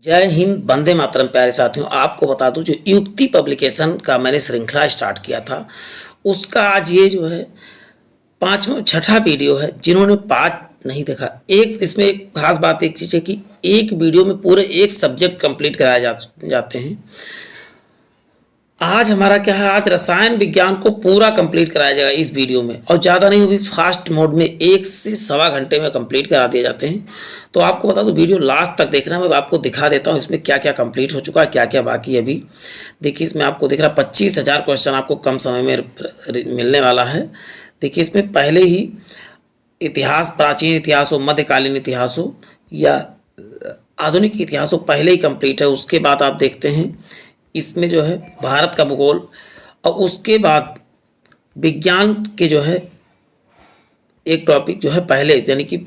जय हिंद, वंदे मातरम। प्यारे साथियों, आपको बता दूं जो युक्ति पब्लिकेशन का मैंने श्रृंखला स्टार्ट किया था, उसका आज ये जो है पांचवा छठा वीडियो है। जिन्होंने पाँच नहीं देखा, एक इसमें एक खास बात एक चीज़ है कि एक वीडियो में पूरे एक सब्जेक्ट कंप्लीट कराए जाते हैं। आज हमारा क्या है, आज रसायन विज्ञान को पूरा कंप्लीट कराया जाएगा इस वीडियो में, और ज़्यादा नहीं, वो भी फास्ट मोड में 1 से 1.25 घंटे में कंप्लीट करा दिए जाते हैं। तो आपको बता दूं, वीडियो लास्ट तक देखना। मैं आपको दिखा देता हूँ इसमें क्या क्या कंप्लीट हो चुका है, क्या क्या बाकी है अभी। देखिए, इसमें आपको दिख रहा है 25,000 क्वेश्चन आपको कम समय में मिलने वाला है। देखिए, इसमें पहले ही इतिहास, प्राचीन इतिहास हो, मध्यकालीन इतिहास हो या आधुनिक इतिहास हो, पहले ही कंप्लीट है। उसके बाद आप देखते हैं इसमें जो है भारत का भूगोल, और उसके बाद विज्ञान के जो है एक टॉपिक जो है पहले, यानी कि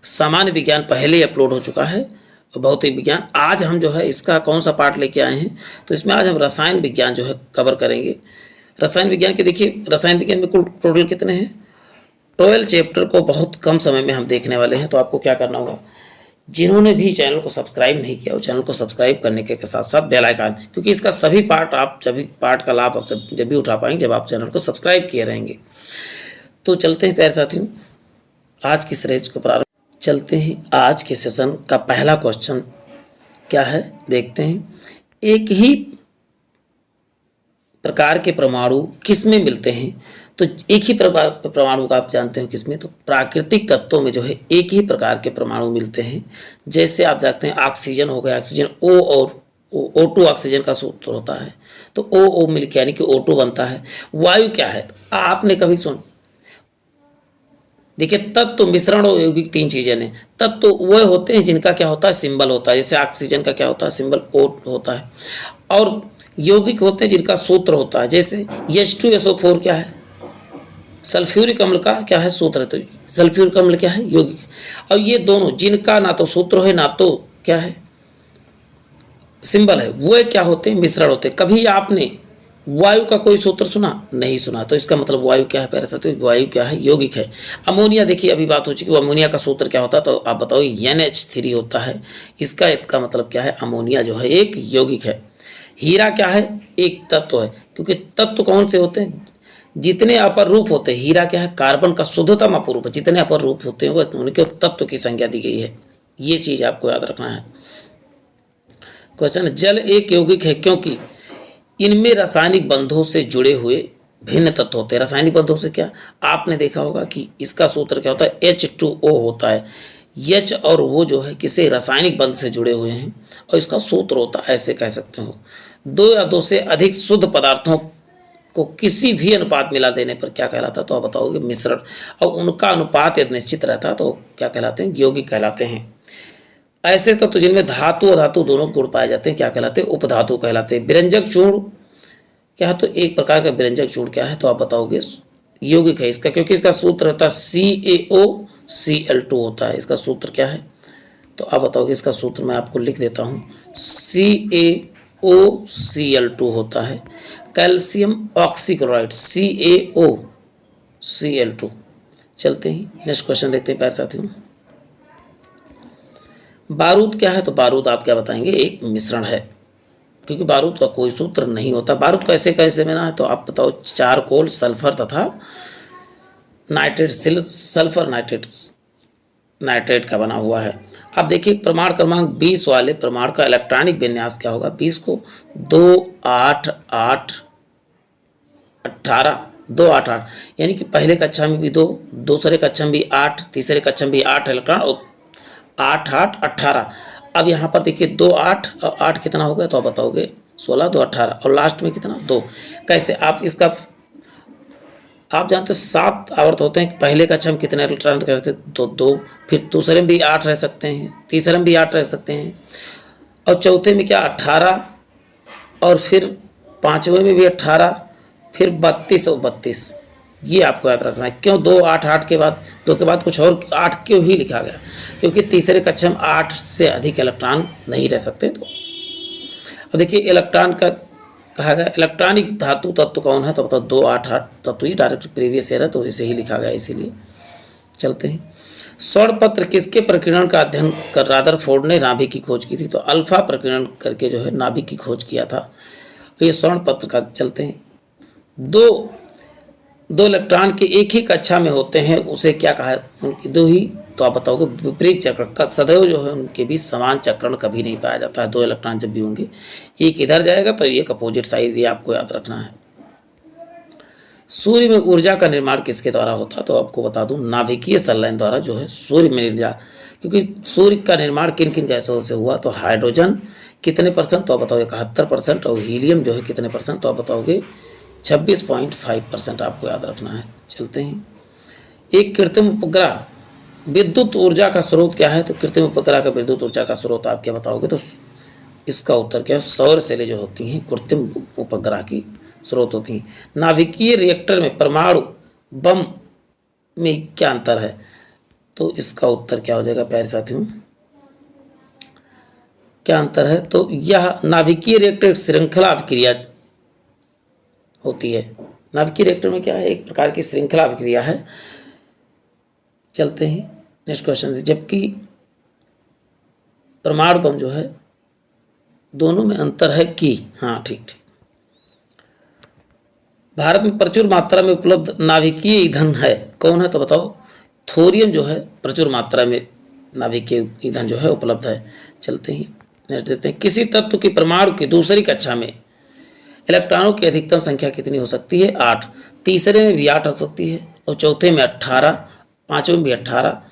सामान्य विज्ञान पहले ही अपलोड हो चुका है। और भौतिक विज्ञान आज हम जो है इसका कौन सा पार्ट लेके आए हैं, तो इसमें आज हम रसायन विज्ञान जो है कवर करेंगे। रसायन विज्ञान के देखिए, रसायन विज्ञान में कुल टोटल कितने हैं, 12 चैप्टर को बहुत कम समय में हम देखने वाले हैं। तो आपको क्या करना होगा, जिन्होंने भी चैनल को सब्सक्राइब नहीं किया, वो चैनल को सब्सक्राइब करने के साथ साथ बेल आइकन, क्योंकि इसका सभी पार्ट आप सभी पार्ट का लाभ आप जब भी उठा पाएंगे जब आप चैनल को सब्सक्राइब किए रहेंगे। तो चलते हैं प्यारे साथियों, आज की सीरीज को प्रारंभ चलते हैं। आज के सेशन का पहला क्वेश्चन क्या है, देखते हैं। एक ही प्रकार के परमाणु किस में मिलते हैं, तो एक ही परमाणु का आप जानते हो किसमें, तो प्राकृतिक तत्वों में जो है एक ही प्रकार के परमाणु मिलते हैं। जैसे आप जानते हैं ऑक्सीजन हो गया, ऑक्सीजन O और O2 ऑक्सीजन का सूत्र होता है, तो O मिलकर यानी कि O2 बनता है। वायु क्या है, तो आपने कभी सुन, देखिए तत्व, मिश्रण और यौगिक 3 चीजें ने। तत्व वह होते हैं जिनका क्या होता है, सिंबल होता है। जैसे ऑक्सीजन का क्या होता है, सिंबल O होता है। और यौगिक होते हैं जिनका सूत्र होता है। जैसे H2SO4 क्या है, सल्फ्यूरिक अम्ल का क्या है सूत्र, तो सल्फ्यूरिक अम्ल क्या है, यौगिक। और ये दोनों जिनका ना तो सूत्र है ना तो क्या है सिंबल है, वो क्या होते हैं, मिश्रण होते हैं। कभी आपने वायु का कोई सूत्र सुना, नहीं सुना, तो इसका मतलब वायु क्या है प्यारे साथियों, वायु क्या है, यौगिक है। अमोनिया, देखिए अभी बात हो चुकी है, अमोनिया का सूत्र क्या होता है, तो आप बताओ NH3 होता है। इसका मतलब क्या है, अमोनिया जो है एक यौगिक है। हीरा क्या है, एक तत्व है, क्योंकि तत्व कौन से होते हैं, जितने अपर रूप होते हैं। हीरा क्या है, कार्बन का शुद्धतम अपरूप है। जितने अपर रूप होते हैं वह उनके तत्व की संख्या दी गई है। ये चीज आपको याद रखना है। क्वेश्चन, जल एक यौगिक है क्योंकि इनमें रासायनिक बंधों से जुड़े हुए भिन्न तत्व होते हैं। रासायनिक बंधों से क्या, आपने देखा होगा कि इसका सूत्र क्या होता है, H2O होता है। H और वो जो है किसी रासायनिक बंध से जुड़े हुए हैं, और इसका सूत्र होता है, ऐसे कह सकते हो, 2 या 2 से अधिक शुद्ध पदार्थों को किसी भी अनुपात मिला देने पर क्या कहलाता है, तो आप बताओगे मिश्रण। और उनका अनुपात यदि निश्चित रहता है तो क्या कहलाते हैं, यौगिक कहलाते हैं। ऐसे तत्व जिनमें धातु और धातु दोनों गुण पाए जाते हैं क्या कहलाते हैं, उपधातु कहलाते हैं। व्यंजक चूर्ण क्या है, तो एक प्रकार का व्यंजक चूर्ण क्या है, तो आप बताओगे यौगिक है इसका, क्योंकि इसका सूत्र होता है CaOCl2 होता है। इसका सूत्र क्या है, तो आप बताओगे इसका सूत्र मैं आपको लिख देता हूँ, CaOCl2 होता है। Calcium oxychloride CaOCl2। चलते ही नेक्स्ट क्वेश्चन देखते हैं प्यारे साथियों। बारूद क्या है, तो बारूद आप क्या बताएंगे, एक मिश्रण है, क्योंकि बारूद का कोई सूत्र नहीं होता। बारूद कैसे कैसे बना है, तो आप बताओ, चारकोल, सल्फर तथा नाइट्रेट, सल्फर नाइट्रेट का बना हुआ है। अब देखिए प्रमाण क्रमांक 20 वाले प्रमाण का इलेक्ट्रॉनिक विन्यास क्या होगा, 20 को 2 8 8 18 2 8 8, यानी कि पहले कक्षा में भी 2, दूसरे कक्षा में भी 8, तीसरे कक्षा में भी 8 इलेक्ट्रॉन, और 8 8 18। अब यहाँ पर देखिए 2 8 और 8 कितना हो गया, तो आप बताओगे 16, 2 18, और लास्ट में कितना 2। कैसे आप इसका, आप जानते हो 7 आवर्त होते हैं। पहले कक्षा में कितने इलेक्ट्रॉन करते, तो 2, फिर दूसरे में भी 8 रह सकते हैं, तीसरे में भी 8 रह सकते हैं, और चौथे में क्या 18, और फिर पांचवें में भी 18, फिर 32 और 32। ये आपको याद रखना है। क्यों 2 8 8 के बाद 2 के बाद कुछ और 8 क्यों ही लिखा गया, क्योंकि तीसरे कक्षा में 8 से अधिक इलेक्ट्रॉन नहीं रह सकते। तो अब देखिए इलेक्ट्रॉन का कहा गया, इलेक्ट्रॉनिक धातु तत्व कौन है, तो बताओ 2 8 8 तत्व ही डायरेक्ट प्रीवियस ईयर है, तो इसे ही लिखा गया इसीलिए। चलते हैं। स्वर्ण पत्र किसके प्रकीर्णन का अध्ययन कर रादरफोर्ड ने नाभिक की खोज की थी? तो अल्फा प्रकीर्णन करके जो है नाभिक की खोज किया था। तो ये स्वर्ण पत्र का चलते हैं। दो इलेक्ट्रॉन के एक ही कक्षा में होते हैं, उसे क्या कहा है? उनकी दो ही, तो आप बताओगे विपरीत चक्र का सदैव जो है उनके बीच समान चक्रण कभी नहीं पाया जाता है। दो इलेक्ट्रॉन जब भी होंगे, एक इधर जाएगा तो एक अपोजिट साइड, ये आपको याद रखना है। सूर्य में ऊर्जा का निर्माण किसके द्वारा होता? तो आपको बता दूं, नाभिकीय संलयन द्वारा जो है सूर्य में ऊर्जा, क्योंकि सूर्य का निर्माण किन किन गैसों से हुआ? तो हाइड्रोजन कितने %? तो आप बताओगे 71%, और हीलियम जो है कितने %? तो आप बताओगे 26.5%। आपको याद रखना है। चलते हैं। एक कृत्रिम उपग्रह विद्युत ऊर्जा का स्रोत क्या है? तो कृत्रिम उपग्रह का विद्युत ऊर्जा का स्रोत आप क्या बताओगे? तो इसका उत्तर क्या है? सौर सेलें जो होती हैं कृत्रिम उपग्रह की स्रोत होती हैं। नाभिकीय रिएक्टर में परमाणु बम में क्या अंतर है? तो इसका उत्तर क्या हो जाएगा प्यारे साथियों? क्या अंतर है? तो यह नाभिकीय रिएक्टर श्रृंखला अभिक्रिया होती है। नाभिकीय रिएक्टर में क्या है? एक प्रकार की श्रृंखला अभिक्रिया है। चलते हैं नेक्स्ट क्वेश्चन से। जबकि परमाणु बम जो है, दोनों में अंतर है कि, हाँ ठीक। भारत में प्रचुर मात्रा में उपलब्ध नाभिकीय ईंधन है, कौन है? तो बताओ। थोरियम जो है प्रचुर मात्रा में नाभिकीय ईंधन जो है उपलब्ध है। चलते ही नेक्स्ट देते हैं। किसी तत्व की परमाणु की दूसरी कक्षा में इलेक्ट्रॉनों की अधिकतम संख्या कितनी हो सकती है? 8। तीसरे में भी 8 हो सकती है, और चौथे में 18, पांचवें में भी 18,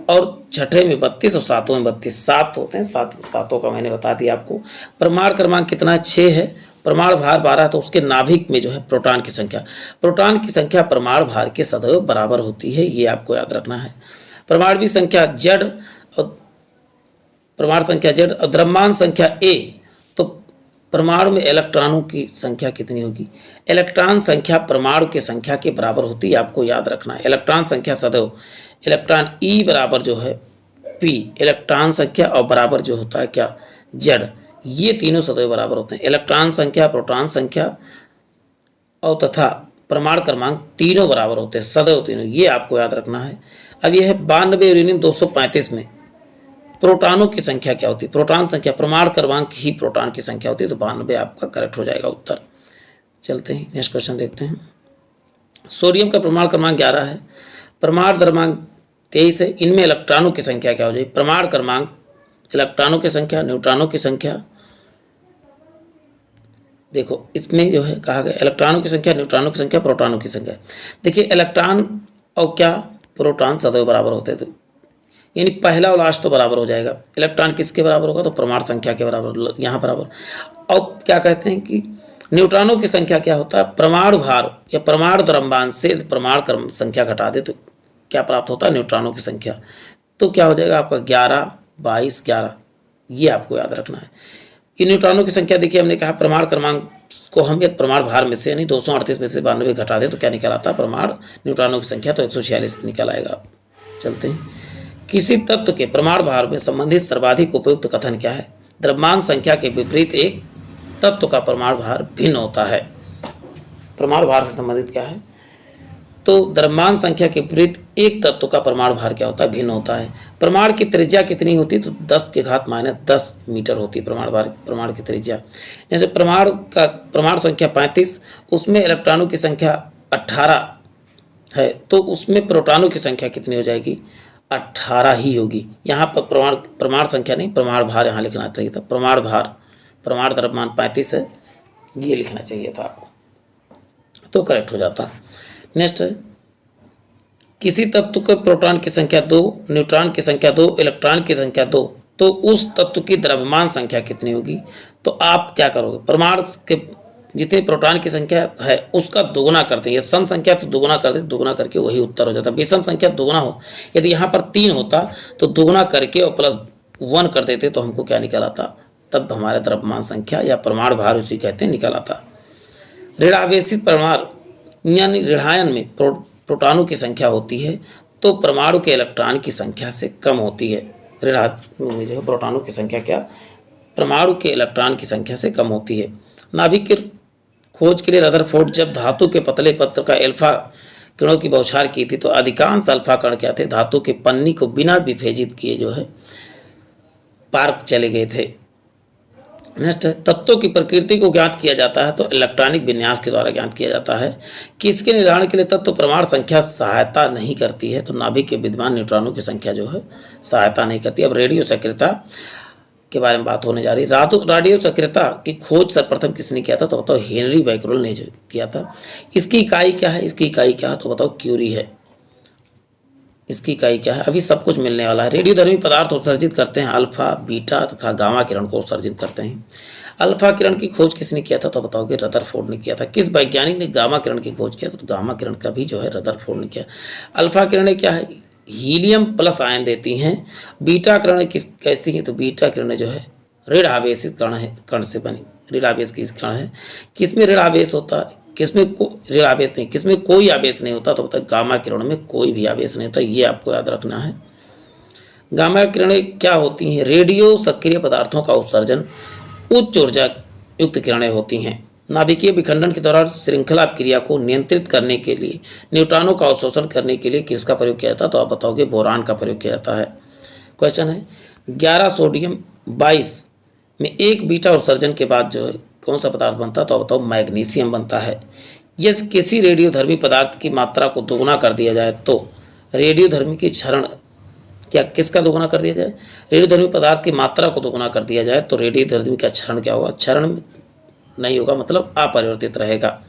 और छठे में 32, और सातों में 32। 7 होते हैं, सातों का मैंने बता दिया आपको। परमाणु क्रमांक कितना है? 6 है। परमाणु भार 12, तो उसके नाभिक में जो है प्रोटॉन की संख्या परमाणु भार के सदैव बराबर होती है, ये आपको याद रखना है। परमाणु संख्या Z और परमाणु संख्या Z और द्रव्यमान संख्या A, तो परमाणु में इलेक्ट्रॉनों की संख्या कितनी होगी? इलेक्ट्रॉन संख्या परमाणु की संख्या के बराबर होती है, आपको याद रखना है। इलेक्ट्रॉन संख्या सदैव इलेक्ट्रॉन E बराबर जो है P, इलेक्ट्रॉन संख्या और बराबर जो होता है क्या? Z, ये तीनों सदैव बराबर होते हैं। इलेक्ट्रॉन संख्या, प्रोटॉन संख्या और तथा परमाणु क्रमांक तीनों बराबर होते हैं, सदैव तीनों, ये आपको याद रखना है। अब यह है 92 यूरेनियम 235 में प्रोटॉनों की संख्या क्या होती है? प्रोटॉन संख्या, परमाणु क्रमांक ही प्रोटॉन की संख्या होती है, तो 92 आपका करेक्ट हो जाएगा उत्तर। चलते हैं नेक्स्ट क्वेश्चन देखते हैं। सोडियम का परमाणु क्रमांक 11 है, परमाणु द्रव्यमान 23 है, इनमें इलेक्ट्रॉनों की संख्या क्या हो जाएगी? परमाणु क्रमांक, इलेक्ट्रॉनों की संख्या, न्यूट्रॉनों की संख्या। देखो इसमें जो है कहा गया इलेक्ट्रॉनों की संख्या, न्यूट्रॉनों की संख्या, प्रोटॉनों की संख्या। देखिए इलेक्ट्रॉन और क्या प्रोटॉन सदैव बराबर होते हैं, तो यानी पहला और लास्ट तो बराबर हो जाएगा। इलेक्ट्रॉन किसके बराबर होगा? तो परमाणु संख्या के बराबर, यहाँ बराबर। और क्या कहते हैं कि न्यूट्रॉनों की संख्या क्या होता है? परमाणु भार या परमाणु द्रव्यमान से परमाणु क्रम संख्या घटा दे तो क्या प्राप्त होता है? न्यूट्रॉनों की संख्या। तो क्या हो जाएगा आपका 11, 22, 11, ये आपको याद रखना है। ये न्यूट्रॉनों की संख्या देखिए, हमने कहा परमाणु क्रमांक को हम एक परमाणु भार में से यानी 238 में से 92 घटा दें तो क्या निकल आता है? परमाणु न्यूट्रॉनों की संख्या, तो 146 निकल आएगा। चलते हैं। किसी तत्व के परमाणु भार में संबंधित सर्वाधिक उपयुक्त कथन क्या है? द्रव्यमान संख्या के विपरीत एक तत्व का परमाणु भार भिन्न होता है। परमाणु भार से संबंधित क्या है? तो द्रव्यमान संख्या के विपरीत एक तत्व का परमाणु भार क्या होता है? भिन्न होता है। परमाणु की त्रिज्या कितनी होती है? तो 10⁻⁻10 मीटर होती है परमाणु की त्रिज्या। जैसे परमाणु संख्या 35, उसमें इलेक्ट्रॉनों की संख्या 18 है, तो उसमें प्रोटॉनों की संख्या कितनी हो जाएगी? 18 ही होगी। यहाँ पर परमाणु संख्या नहीं, परमाणु भार यहाँ लिखना चाहिए था। परमाणु भार, परमाणु द्रव्यमान 35 है, ये लिखना चाहिए था आपको, तो करेक्ट हो जाता। नेक्स्ट है, किसी तत्व के प्रोटॉन की संख्या 2, न्यूट्रॉन की संख्या 2, इलेक्ट्रॉन की संख्या 2, तो उस तत्व की द्रव्यमान संख्या कितनी होगी? तो आप क्या करोगे? परमाणु के जितने प्रोटॉन की संख्या है उसका दोगुना कर देंगे। सम संख्या तो दोगुना कर दे, दोगुना करके वही उत्तर हो जाता। विषम संख्या दोगुना हो, यदि यहाँ पर 3 होता तो दोगुना करके और +1 कर देते तो हमको क्या निकल आता? तब हमारा द्रव्यमान संख्या या परमाणु भार उसी कहते हैं, निकल आता। ऋणावेशित परमाणु यानी ऋणायन में प्रोटॉनों की संख्या होती है तो परमाणु के इलेक्ट्रॉन की संख्या से कम होती है। ऋणात्मक में जो है प्रोटॉनों की संख्या क्या? परमाणु के इलेक्ट्रॉन की संख्या से कम होती है। नाभिक की खोज के लिए रदरफोर्ड जब धातु के पतले पत्र का अल्फा किरणों की बौछार की थी तो अधिकांश अल्फा कण क्या थे, धातु के पन्नी को बिना विभेदित किए जो है पार चले गए थे। नेक्स्ट है, तत्वों की प्रकृति को ज्ञात किया जाता है तो इलेक्ट्रॉनिक विन्यास के द्वारा ज्ञात किया जाता है। किसके निर्धारण के लिए तत्व प्रमाण संख्या सहायता नहीं करती है, तो नाभिक के विद्यमान न्यूट्रॉनों की संख्या जो है सहायता नहीं करती। अब रेडियो सक्रियता के बारे में बात होने जा रही है। रेडियो सक्रियता की खोज सर्वप्रथम किसने किया था, तो बताओ हेनरी बैकरोल ने जो किया था। इसकी इकाई क्या है, इसकी इकाई क्या है, तो बताओ क्यूरी है। इसकी इकाई क्या है, अभी सब कुछ मिलने वाला है। रेडियोधर्मी पदार्थ उत्सर्जित करते हैं अल्फा, बीटा तथा गामा किरण को उत्सर्जित करते हैं। अल्फा किरण की खोज किसने किया था, तो बताओगे रदरफोर्ड ने किया था। किस वैज्ञानिक ने गामा किरण की खोज किया, तो गामा किरण का भी जो है रदरफोर्ड ने किया। अल्फा किरणें क्या है, हीलियम प्लस आयन देती हैं। बीटा किरणें कैसी हैं, तो बीटा किरणें जो है ऋण आवेशित कण से बनी ऋण आवेश की कण है। किसमें ऋण आवेश होता है, किसमें ऋण आवेश नहीं, किसमें कोई आवेश नहीं होता, तो बताए गामा किरण में कोई भी आवेश नहीं होता। ये आपको याद रखना है। गामा किरणें क्या होती हैं, रेडियो सक्रिय पदार्थों का उत्सर्जन, उच्च ऊर्जा युक्त किरणें होती हैं। नाभिकीय विखंडन के दौरान श्रृंखला क्रिया को नियंत्रित करने के लिए, न्यूट्रॉनों का अवशोषण करने के लिए किसका प्रयोग किया जाता है, तो आप बताओगे बोरान का प्रयोग किया जाता है। क्वेश्चन है 11 सोडियम 22 में एक बीटा उत्सर्जन के बाद जो है कौन सा पदार्थ बनता है, तो बताओ मैग्नीशियम बनता है। यदि किसी रेडियोधर्मी पदार्थ की मात्रा को दोगुना कर दिया जाए तो रेडियोधर्मी की क्षरण क्या किसका दोगुना कर दिया जाए, रेडियोधर्मी पदार्थ की मात्रा को दोगुना कर दिया जाए तो रेडियोधर्मी का क्षरण क्या होगा, क्षरण नहीं होगा, मतलब अपरिवर्तित रहेगा।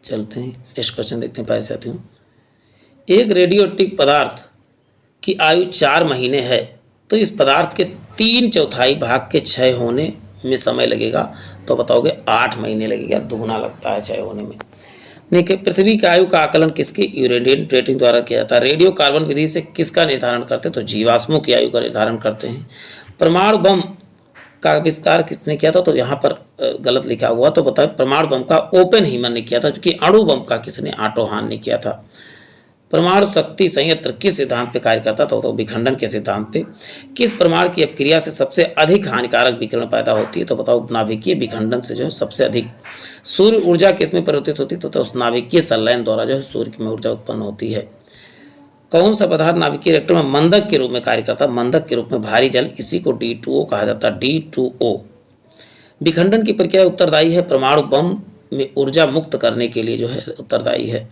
चलते हैं नेक्स्ट क्वेश्चन देखते हैं। पहले साथियों, एक रेडियोएक्टिव पदार्थ की आयु 4 महीने है तो इस पदार्थ के 3/4 भाग के क्षय होने में समय लगेगा, तो बताओगे 8 महीने लगेगा, दुगुना लगता है क्षय होने में। देखिए, पृथ्वी की आयु का आकलन किसके यूरेनियम डेटिंग द्वारा किया जाता है। रेडियो कार्बन विधि से किसका निर्धारण करते हैं, तो जीवाश्मों की आयु का निर्धारण करते हैं। परमाणु बम का आविष्कार किसने किया था, तो यहाँ पर गलत लिखा हुआ, तो बताए परमाणु बम का ओपेनहीमर ने किया था, जबकि अणु बम का किसने, ऑटो हान ने किया था। परमाणु शक्ति संयंत्र किस सिद्धांत पे कार्य करता था, तो विखंडन के सिद्धांत पे। किस परमाणु की अपक्रिया से सबसे अधिक हानिकारक विकिरण पैदा होती है, तो बताओ नाभिकीय विखंडन से जो है सबसे अधिक। सूर्य ऊर्जा किसमें परिवर्तित होती है, तो उस नाभिकीय संलयन द्वारा जो है सूर्य में ऊर्जा उत्पन्न होती है। कौन सा पदार्थ नाभिकीय रिएक्टर में मंदक के रूप में कार्य करता है, मंदक के रूप में भारी जल, इसी को D2O कहा जाता है, D2O। विखंडन की प्रक्रिया उत्तरदायी है परमाणु बम में ऊर्जा मुक्त करने के लिए जो है उत्तरदायी है।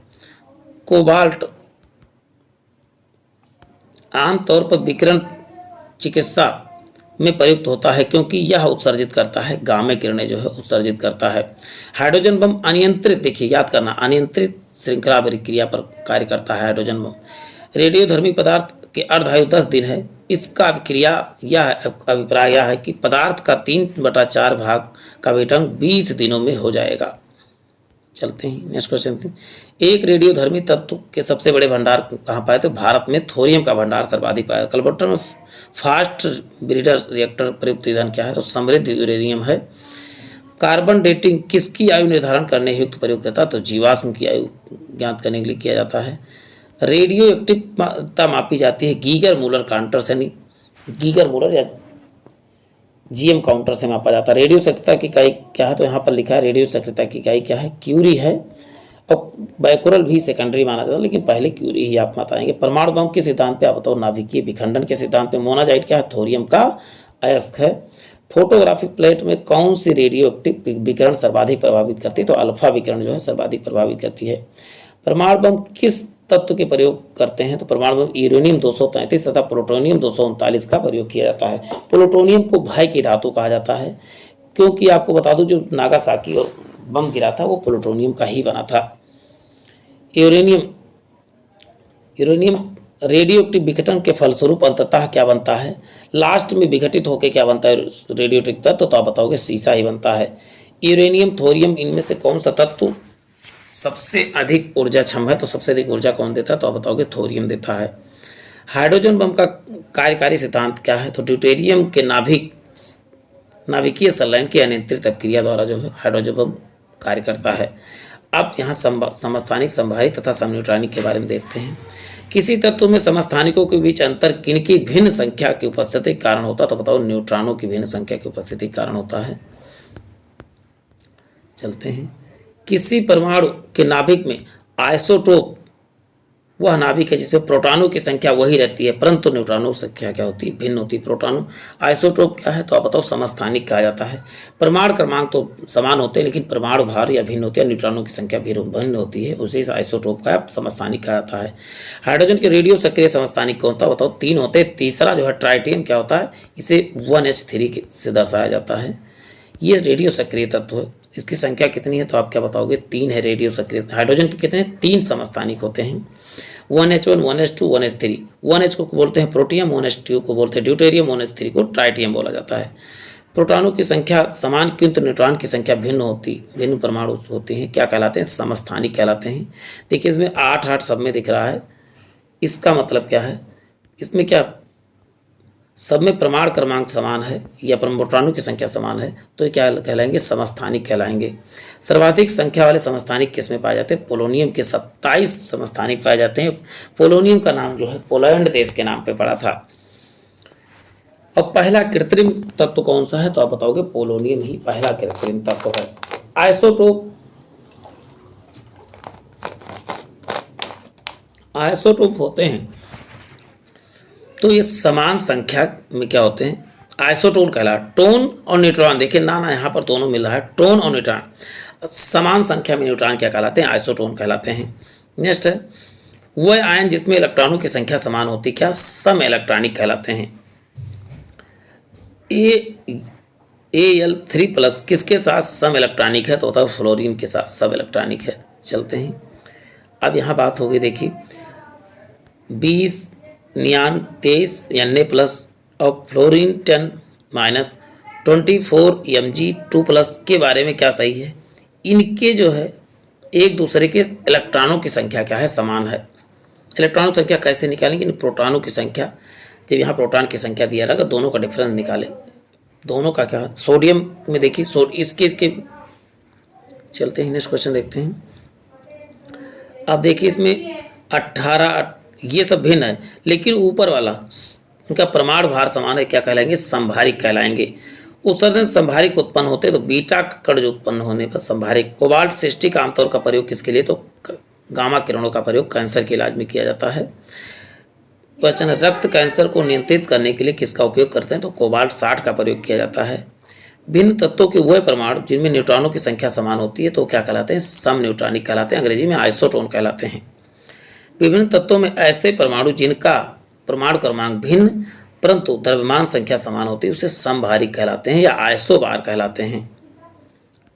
कोबाल्ट आमतौर पर विकिरण चिकित्सा में प्रयुक्त होता है क्योंकि यह उत्सर्जित करता है गामा किरणें जो है उत्सर्जित करता है। हाइड्रोजन बम अनियंत्रित, देखिए याद करना, अनियंत्रित श्रृंखला अभिक्रिया पर कार्य करता है हाइड्रोजन बम। रेडियोधर्मी पदार्थ के अर्धायु 10 दिन है। इसका अभिप्राय यह है कि पदार्थ का 3/4 भाग का विघटन 20 दिनों में हो जाएगा। चलते हैं नेक्स्ट क्वेश्चन। एक रेडियोधर्मी तत्व के सबसे बड़े भंडार कहाँ पाए, तो भारत में थोरियम का भंडार सर्वाधिक पाया। कलबट्टर में फास्ट ब्रीडर रिएक्टर प्रयुक्त ईंधन क्या है, तो समृद्ध यूरेनियम है। कार्बन डेटिंग किसकी आयु निर्धारण करने हेतु प्रयोग करता, तो जीवाश्म की आयु ज्ञात करने के लिए किया जाता है। रेडियो एक्टिवता मापी जाती है गीगर मूलर काउंटर से, नहीं गीगर मूलर या जीएम काउंटर से मापा जाता है। रेडियो सक्रियता की इकाई क्या है, तो यहाँ पर लिखा है रेडियो सक्रियता की इकाई क्या है, क्यूरी है। और बैकोरल भी सेकेंडरी माना जाता है, लेकिन पहले क्यूरी ही आप बताएंगे। परमाणु बम के सिद्धांत पे आप बताओ, नाभिकीय विखंडन के सिद्धांत पे मोनाजाइट क्या है, थोरियम का अयस्क है। फोटोग्राफिक प्लेट में कौन सी रेडियो एक्टिव विकिरण सर्वाधिक प्रभावित करती है, तो अल्फा विकिरण जो है सर्वाधिक प्रभावित करती है। परमाणु बम किस तत्व के प्रयोग करते हैं, तो परमाणु बम यूरेनियम 233 तथा प्लूटोनियम 239 का प्रयोग किया जाता है। प्लूटोनियम को भय की धातु कहा जाता है क्योंकि आपको बता दूं जो नागासाकी और बम गिरा था वो प्लूटोनियम का ही बना था। यूरेनियम रेडियो एक्टिव विघटन के फलस्वरूप अंततः क्या बनता है, लास्ट में विघटित होकर क्या बनता है रेडियो एक्टिव तत्व, तो आप बताओगे सीसा ही बनता है। यूरेनियम थोरियम इनमें से कौन सा तत्व सबसे अधिक ऊर्जा क्षम है, तो सबसे अधिक ऊर्जा कौन देता है, तो आप बताओगे थोरियम देता है। हाइड्रोजन बम का कार्यकारी सिद्धांत क्या है, तो ड्यूटेरियम के नाभिकीय संलयन की अनियंत्रित अपक्रिया द्वारा जो है हाइड्रोजन बम कार्य करता है। अब यहाँ समस्थानिक, संभारी तथा समन्यूट्रॉनिक के बारे में देखते हैं। किसी तत्व में समस्थानिकों के बीच अंतर किनकी भिन्न संख्या की उपस्थिति के कारण होता है, तो बताओ न्यूट्रॉनों की भिन्न संख्या की उपस्थिति के कारण होता है। चलते हैं, किसी परमाणु के नाभिक में आइसोटोप वह नाभिक है जिसमें प्रोटॉनों की संख्या वही रहती है परंतु न्यूट्रॉनों की संख्या क्या होती है, भिन्न होती है। प्रोटॉनों आइसोटोप क्या है तो आप बताओ, समस्थानिक कहा जाता है। परमाणु क्रमांक तो समान होते हैं लेकिन परमाणु भार या भिन्न होती है, न्यूट्रॉनों की संख्या भिन्न होती है, उसे आइसोटोप का समस्थानिक कहा जाता है। हाइड्रोजन के रेडियो सक्रिय समस्थानिक कौन होता है बताओ, 3 होते हैं। तीसरा जो है ट्राइटियम क्या होता है, इसे 1H3 से दर्शाया जाता है। ये रेडियो सक्रिय तत्व है। इसकी संख्या कितनी है तो आप क्या बताओगे, 3 है रेडियो सक्रिय। हाइड्रोजन के कितने 3 समस्थानिक होते हैं, 1H1 1H2 1H3। 1H को बोलते हैं प्रोटियम, 1H2 को बोलते हैं ड्यूटेरियम, 1H3 को ट्राइटियम बोला जाता है। प्रोटॉनों की संख्या समान किंतु न्यूट्रॉन की संख्या भिन्न परमाणु होती हैं, क्या कहलाते हैं, समस्थानिक कहलाते हैं। देखिए इसमें 8 सब में दिख रहा है, इसका मतलब क्या है, इसमें क्या सब में परमाणु क्रमांक समान है या प्रोटॉनों की संख्या समान है तो ये क्या कहलाएंगे, समस्थानिक कहलाएंगे। सर्वाधिक संख्या वाले समस्थानिक किस में पाए जाते हैं, पोलोनियम के 27 समस्थानिक पाए जाते हैं। पोलोनियम का नाम जो है पोलैंड देश के नाम पे पड़ा था। अब पहला कृत्रिम तत्व कौन सा है तो आप बताओगे, पोलोनियम ही पहला कृत्रिम तत्व है। आइसोटोप होते हैं तो ये समान संख्या में क्या होते हैं, आइसोटोन कहला। टोन और न्यूट्रॉन, देखिए ना यहाँ पर दोनों मिल रहा है, टोन और न्यूट्रॉन समान संख्या में न्यूट्रॉन क्या कहलाते हैं, आइसोटोन कहलाते हैं। नेक्स्ट है वह आयन जिसमें इलेक्ट्रॉनों की संख्या समान होती, क्या सम इलेक्ट्रॉनिक कहलाते हैं। Al3+ किसके साथ सम इलेक्ट्रॉनिक है तो होता है फ्लोरीन के साथ सब इलेक्ट्रॉनिक है। चलते हैं अब यहाँ बात होगी, देखिए 20 नियान 23 Na+ और फ्लोरीन 10- 24 Mg2+ के बारे में क्या सही है, इनके जो है एक दूसरे के इलेक्ट्रॉनों की संख्या क्या है, समान है। इलेक्ट्रॉनों की संख्या कैसे निकालेंगे, प्रोटॉनों की संख्या, जब यहाँ प्रोटॉन की संख्या दिया रहेगा दोनों का डिफरेंस निकालें, दोनों का क्या, सोडियम में देखिए इसके चलते हैं नेक्स्ट क्वेश्चन देखते हैं। अब देखिए इसमें 18 ये सब भिन्न है लेकिन ऊपर वाला इनका परमाणु भार समान है, क्या कहलाएंगे, संभारिक कहलाएंगे। उत्सर्जन संभारिक उत्पन्न होते तो बीटा कण जो उत्पन्न होने पर संभारिक। कोबाल्ट 60 का आमतौर का प्रयोग किसके लिए तो गामा किरणों का प्रयोग कैंसर के इलाज में किया जाता है। क्वेश्चन है रक्त कैंसर को नियंत्रित करने के लिए किसका उपयोग करते हैं तो कोबाल्ट 60 का प्रयोग किया जाता है। भिन्न तत्वों के वह परमाणु जिनमें न्यूट्रॉनों की संख्या समान होती है तो क्या कहलाते हैं, सम न्यूट्रॉनिक कहलाते हैं, अंग्रेजी में आइसोटोन कहलाते हैं। विभिन्न तत्वों में ऐसे परमाणु जिनका परमाणु क्रमांक भिन्न परंतु द्रव्यमान संख्या समान होती है उसे समभारिक कहलाते हैं या आइसोबार कहलाते हैं।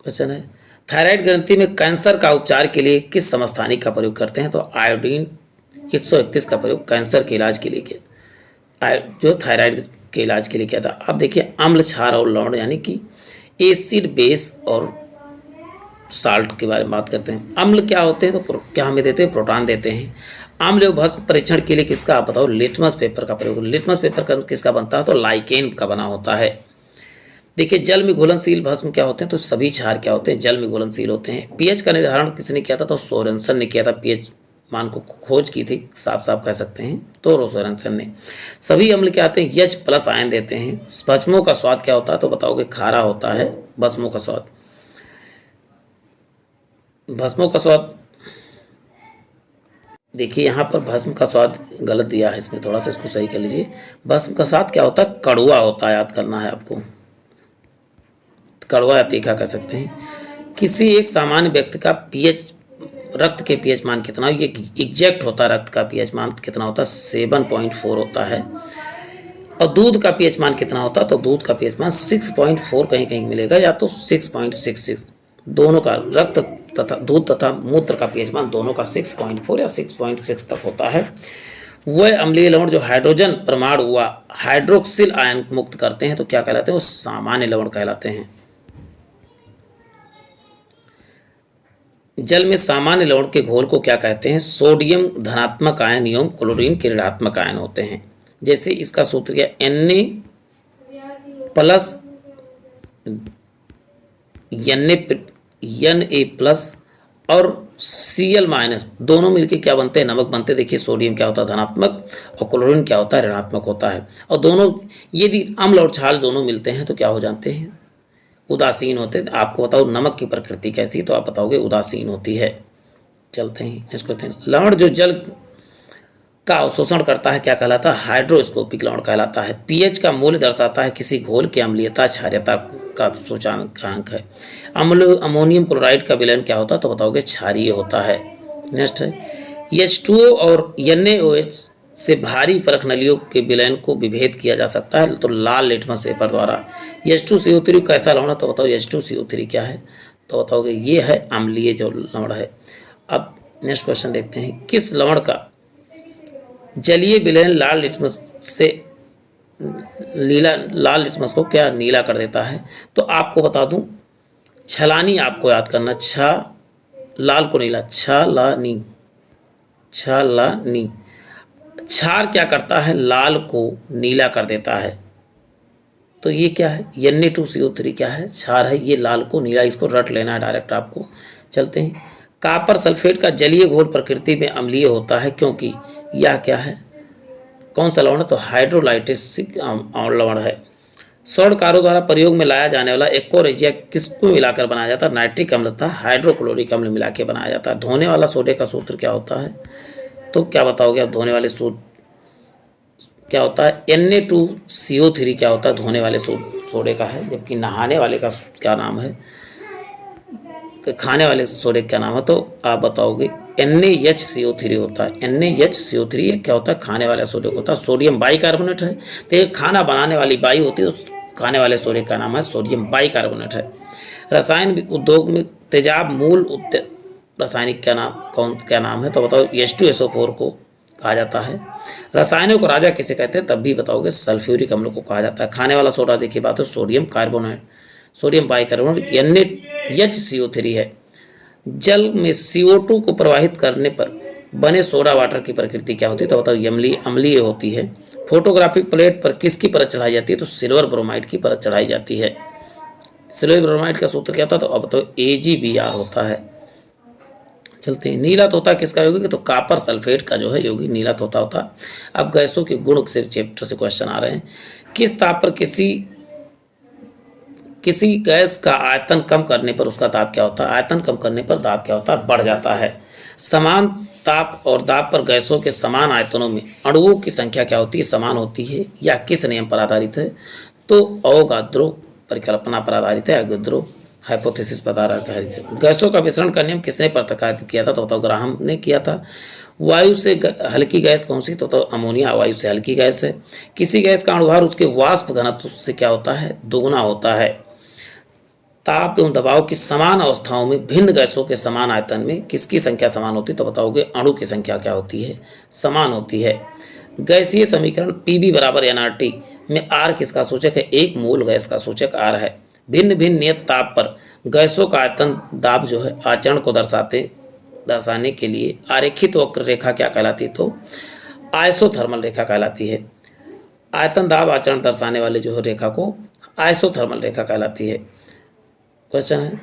क्वेश्चन है थायराइड ग्रंथि में कैंसर का उपचार के लिए किस समस्थानिक का प्रयोग करते हैं तो आयोडीन 131 का प्रयोग कैंसर के इलाज के लिए किया, जो थायराइड के इलाज के लिए किया था। अब देखिए अम्ल, क्षार और लवण यानी कि एसिड, बेस और साल्ट के बारे में बात करते हैं। अम्ल क्या होते हैं तो क्या हमें देते हैं, प्रोटॉन देते हैं। अम्ल एवं भस्म परीक्षण के लिए किसका आप बताओ, लिटमस पेपर का प्रयोग। लिटमस पेपर किसका बनता है तो लाइकेन का बना होता है। देखिए जल में घुलनशील भस्म क्या होते हैं तो सभी क्षार क्या होते हैं, जल में घुलनशील होते हैं। पीएच का निर्धारण किसने किया था तो सोरेनसन ने किया था, पीएच मान को खोज की थी, साफ साफ कह सकते हैं तो सोरेनसन ने। सभी अम्ल क्या आते हैं H+ आयन देते हैं। भस्मों का स्वाद क्या होता है तो बताओगे खारा होता है भस्मों का स्वाद। भस्मों का स्वाद देखिए यहाँ पर भस्म का स्वाद गलत दिया है, इसमें थोड़ा सा इसको सही कर लीजिए। भस्म का स्वाद क्या होता है, कड़वा होता है, याद करना है आपको, कड़वा या तीखा कह सकते हैं। किसी एक सामान्य व्यक्ति का पीएच, रक्त के पीएच मान कितना हो, ये एग्जैक्ट होता है, रक्त का पीएच मान कितना होता है 7.4 होता है। और दूध का पीएच मान कितना होता है तो दूध का पीएच मान 6.4 कहीं कहीं मिलेगा या तो 6.66। दोनों का रक्त तथा दूध तथा मूत्र का पीएच मान दोनों का 6.4 या 6.6 तक होता है। वह अम्लीय लवण जो हाइड्रोजन परमाणु हुआ हाइड्रोक्सिल आयन मुक्त करते हैं तो क्या कहलाते हैं, वो सामान्य लवण कहलाते हैं। जल में सामान्य लवण के घोल को क्या कहते हैं, सोडियम धनात्मक आयन एवं क्लोरीन के ऋणात्मक आयन होते हैं। जैसे इसका सूत्र क्या, Na+ और Cl- दोनों मिलके क्या बनते हैं, नमक बनते हैं। देखिए सोडियम क्या होता है धनात्मक और क्लोरीन क्या होता है ऋणात्मक होता है। और दोनों यदि अम्ल और क्षार दोनों मिलते हैं तो क्या हो जाते हैं, उदासीन होते हैं। आपको बताओ नमक की प्रकृति कैसी तो आप बताओगे उदासीन होती है। चलते हैं नेक्स्ट क्वेश्चन। लवण जो जल का अवशोषण करता है क्या कहलाता है? हाइड्रोस्कोपिक लवण कहलाता है। पीएच का मूल्य दर्शाता है किसी घोल की अम्लीयता क्षारीयता का सूचकांक है। अमोनियम क्लोराइड का विलयन क्या होता है? तो बताओगे क्षारीय होता है। नेक्स्ट है H2O और NaOH से भारी परख नलियों के विलयन को विभेद किया जा सकता है तो लाल लिटमस पेपर द्वारा। H2CO3 कैसा लवण है? तो बताओ H2CO3 क्या है? तो बताओगे ये है अम्लीय जो लवण है। अब नेक्स्ट क्वेश्चन देखते हैं। किस लवण का जलीय विलयन लाल लिटमस से लाल लिटमस को क्या नीला कर देता है? तो आपको बता दूं, छलानी आपको याद करना, लाल को नीला, छलानी। क्षार क्या करता है? लाल को नीला कर देता है। तो ये क्या है? Na2CO3 क्या है? क्षार है, ये लाल को नीला, इसको रट लेना है डायरेक्ट आपको। चलते हैं। कॉपर सल्फेट का जलीय घोल प्रकृति में अम्लीय होता है क्योंकि यह क्या है? कौन सा लवण है? तो हाइड्रोलाइटिक लवण है। स्वर्णकारों द्वारा प्रयोग में लाया जाने वाला एक्वरेजिया किसको मिलाकर बनाया जाता है? नाइट्रिक अम्ल तथा हाइड्रोक्लोरिक अम्ल मिला के बनाया जाता है। धोने वाला सोडे का सूत्र क्या होता है? तो क्या बताओगे आप? धोने वाले सूत्र क्या होता है? Na2CO3 क्या होता है? धोने वाले सोडे का है। जबकि नहाने वाले का क्या नाम है? खाने वाले सोडे क्या नाम है? तो आप बताओगे NaHCO3 होता है। NaHCO3 क्या होता है? खाने वाले सोडे होता है। सोडियम बाइकार्बोनेट है। तो ये खाना बनाने वाली बाई होती है, तो खाने वाले सोडे का नाम है सोडियम बाइकार्बोनेट है। रसायन उद्योग में तेजाब मूल रासायनिक क्या नाम है? तो बताओ H2SO4 को कहा जाता है। रसायनों को राजा किसे कहते हैं? तब भी बताओगे सल्फ्यूरिक अम्ल को कहा जाता है। खाने वाला सोडा देखिए बात है sodium carbonate, sodium bicarbonate NaHCO3 है। जल में CO2 को प्रवाहित करने पर बने सोडा वाटर की प्रकृति क्या होती है? तो बताओ अम्लीय होती है। फोटोग्राफिक प्लेट पर किसकी परत चढ़ाई जाती है? तो सिल्वर ब्रोमाइड की परत चढ़ाई जाती है। सिल्वर ब्रोमाइड का सूत्र क्या था? तो अब तो AgBr होता है। चलते हैं। नीला तोता किसका यौगिक? तो कॉपर सल्फेट का जो है यौगिक नीला तोता होता। अब गैसों के गुण से चैप्टर से क्वेश्चन आ रहे हैं। किस ताप पर किसी गैस का आयतन कम करने पर उसका दाब क्या होता है? आयतन कम करने पर दाब क्या होता है? बढ़ जाता है। समान ताप और दाब पर गैसों के समान आयतनों में अणुओं की संख्या क्या होती है? समान होती है। या किस नियम पर आधारित है? तो अवोगाद्रो परिकल्पना पर आधारित है। अवोगाद्रो हाइपोथेसिस पर आधारित है। गैसों का मिश्रण का नियम किसने प्रतिपादित किया था? तो बताओ ग्राहम ने किया था। वायु से हल्की गैस कौन सी? तो अमोनिया वायु से हल्की गैस है। किसी गैस का अणुभार उसके वाष्प घनत्व से क्या होता है? दोगुना होता है। ताप एवं दबाव की समान अवस्थाओं में भिन्न गैसों के समान आयतन में किसकी संख्या समान होती है? तो बताओगे अणु की संख्या क्या होती है? समान होती है। गैसीय समीकरण Pb बराबर nRT में R किसका सूचक है? एक मूल गैस का सूचक R है। भिन्न भिन्न नियत ताप पर गैसों का आयतन दाब जो है आचरण को दर्शाने के लिए आरेखित वक्र रेखा क्या कहलाती है? तो आइसोथर्मल रेखा कहलाती है। आयतन दाब आचरण दर्शाने वाले जो है रेखा को आइसोथर्मल रेखा कहलाती है। क्वेश्चन है